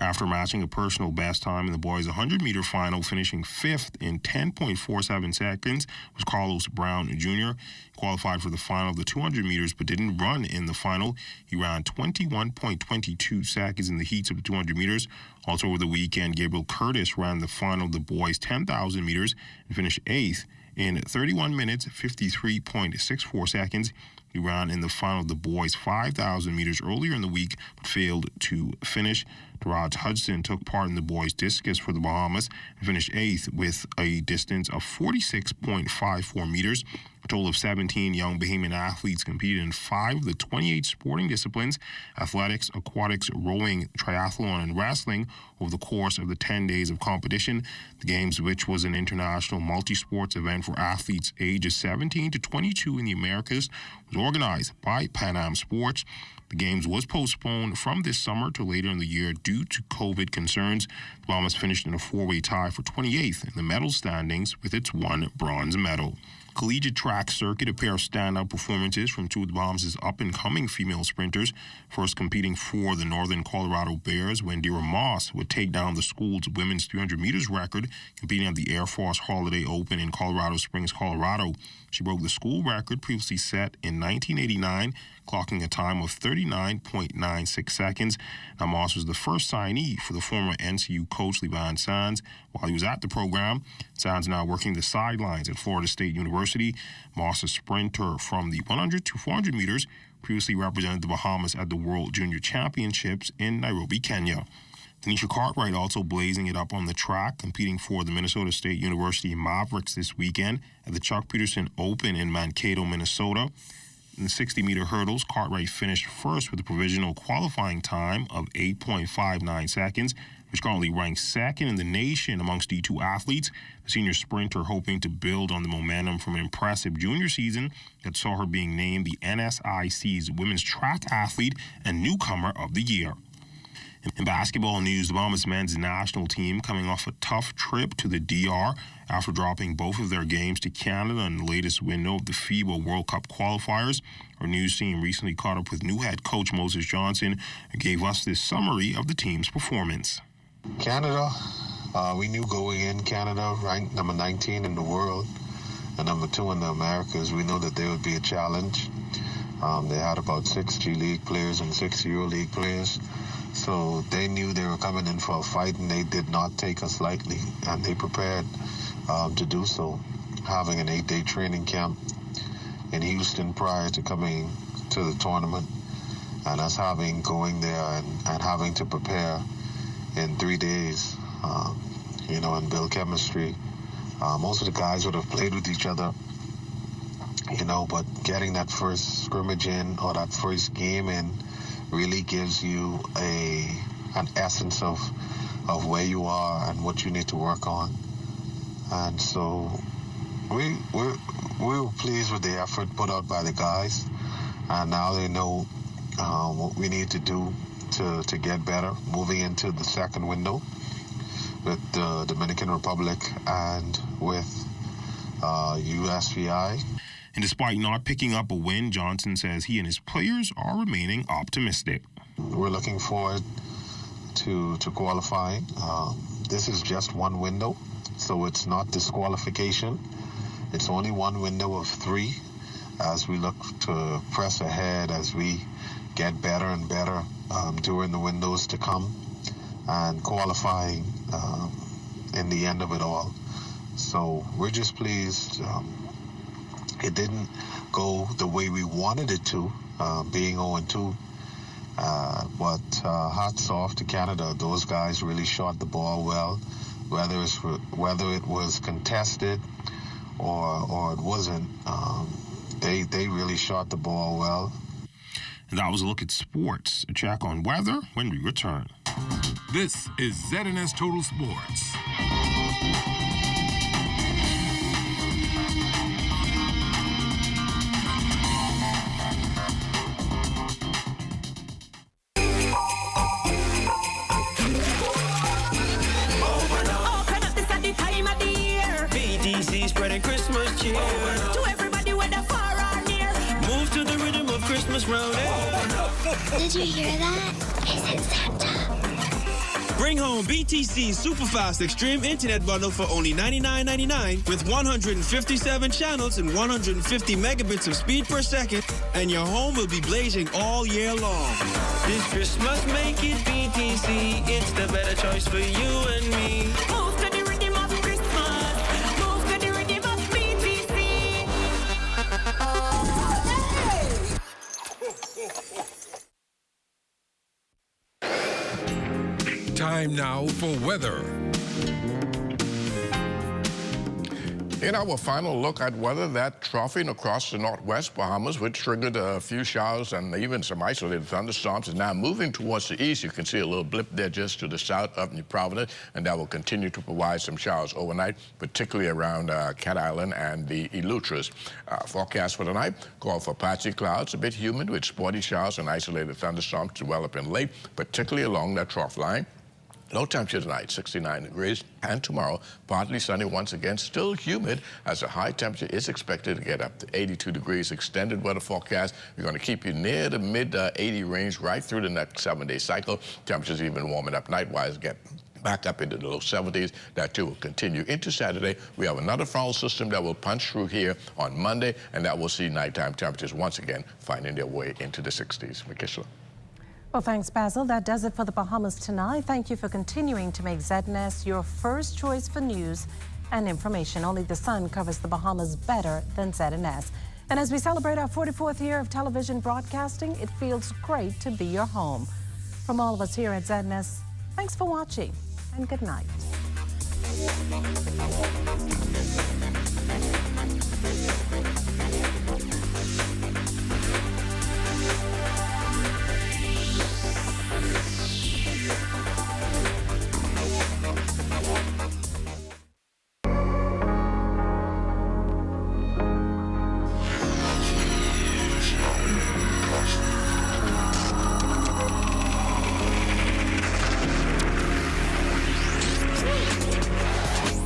after matching a personal best time in the boys' 100-meter final, finishing 5th in 10.47 seconds, was Carlos Brown Jr. He qualified for the final of the 200 meters but didn't run in the final. He ran 21.22 seconds in the heats of the 200 meters. Also over the weekend, Gabriel Curtis ran the final of the boys' 10,000 meters and finished 8th in 31 minutes, 53.64 seconds. He ran in the final of the boys' 5,000 meters earlier in the week, but failed to finish. Daraj Hudson took part in the boys' discus for the Bahamas and finished 8th with a distance of 46.54 meters. A total of 17 young Bahamian athletes competed in 5 of the 28 sporting disciplines: athletics, aquatics, rowing, triathlon, and wrestling over the course of the 10 days of competition. The Games, which was an international multi-sports event for athletes ages 17 to 22 in the Americas, was organized by Pan Am Sports. The Games was postponed from this summer to later in the year due to COVID concerns. The Bahamas finished in a 4-way tie for 28th in the medal standings with its 1 bronze medal. Collegiate track circuit, a pair of standout performances from 2 of the Bahamas' up-and-coming female sprinters. First competing for the Northern Colorado Bears, Wendira Moss would take down the school's women's 300 meters record, competing at the Air Force Holiday Open in Colorado Springs, Colorado. She broke the school record previously set in 1989, clocking a time of 39.96 seconds. Now, Moss was the first signee for the former NCU coach Levan Sands while he was at the program. Sands now working the sidelines at Florida State University. Moss, a sprinter from the 100 to 400 meters, previously represented the Bahamas at the World Junior Championships in Nairobi, Kenya. Tanisha Cartwright also blazing it up on the track, competing for the Minnesota State University Mavericks this weekend at the Chuck Peterson Open in Mankato, Minnesota. In the 60-meter hurdles, Cartwright finished first with a provisional qualifying time of 8.59 seconds, which currently ranks second in the nation amongst D2 athletes. The senior sprinter hoping to build on the momentum from an impressive junior season that saw her being named the NSIC's Women's Track Athlete and Newcomer of the Year. In basketball news, the Bahamas men's national team coming off a tough trip to the DR after dropping both of their games to Canada in the latest window of the FIBA World Cup qualifiers. Our news team recently caught up with new head coach Moses Johnson, who gave us this summary of the team's performance. Canada, we knew going in, Canada ranked number 19 in the world and number 2 in the Americas. We knew that they would be a challenge. They had about 6 G League players and 6 Euro League players. So they knew they were coming in for a fight, and they did not take us lightly, and they prepared to do so, having an 8-day training camp in Houston prior to coming to the tournament, and us going there and having to prepare in 3 days, and build chemistry. Most of the guys would have played with each other, but getting that first scrimmage in or that first game in really gives you an essence of where you are and what you need to work on. And so we were pleased with the effort put out by the guys, and now they know what we need to do to get better moving into the second window with the Dominican Republic and with USVI. And despite not picking up a win, Johnson says he and his players are remaining optimistic. We're looking forward to qualifying. This is just one window, so it's not disqualification. It's only one window of 3 as we look to press ahead, as we get better and better during the windows to come and qualifying in the end of it all. So we're just pleased. It didn't go the way we wanted it to, being 0-2. But hats off to Canada. Those guys really shot the ball well, whether it was contested or it wasn't. They really shot the ball well. And that was a look at sports. A check on weather when we return. This is ZNS Total Sports. Spreading Christmas cheer to everybody, whether far or near. Move to the rhythm of Christmas round. Did you hear that? Is it Santa? Bring home BTC Superfast Extreme Internet Bundle for only $99.99 with 157 channels and 150 megabits of speed per second, and your home will be blazing all year long. This Christmas, make it BTC. It's the better choice for you and me. Move to the rhythm of Christmas. Move to the rhythm of BTC. Time now for weather. In our final look at weather, that troughing across the northwest Bahamas, which triggered a few showers and even some isolated thunderstorms, is now moving towards the east. You can see a little blip there just to the south of New Providence, and that will continue to provide some showers overnight, particularly around Cat Island and the Eleuthers. Forecast for tonight, call for patchy clouds, a bit humid with sporty showers and isolated thunderstorms developing late, particularly along that trough line. Low temperature tonight, 69 degrees, and tomorrow, partly sunny once again, still humid as the high temperature is expected to get up to 82 degrees. Extended weather forecast, we're going to keep you near the mid-80 range right through the next 7-day cycle. Temperatures even warming up night-wise, get back up into the low 70s. That too will continue into Saturday. We have another frontal system that will punch through here on Monday, and that will see nighttime temperatures once again finding their way into the 60s. Makisla. Well, thanks, Basil. That does it for the Bahamas tonight. Thank you for continuing to make ZNS your first choice for news and information. Only the sun covers the Bahamas better than ZNS. And as we celebrate our 44th year of television broadcasting, it feels great to be your home. From all of us here at ZNS, thanks for watching and good night.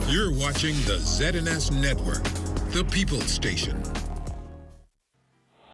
You're watching the ZNS Network, the People's Station.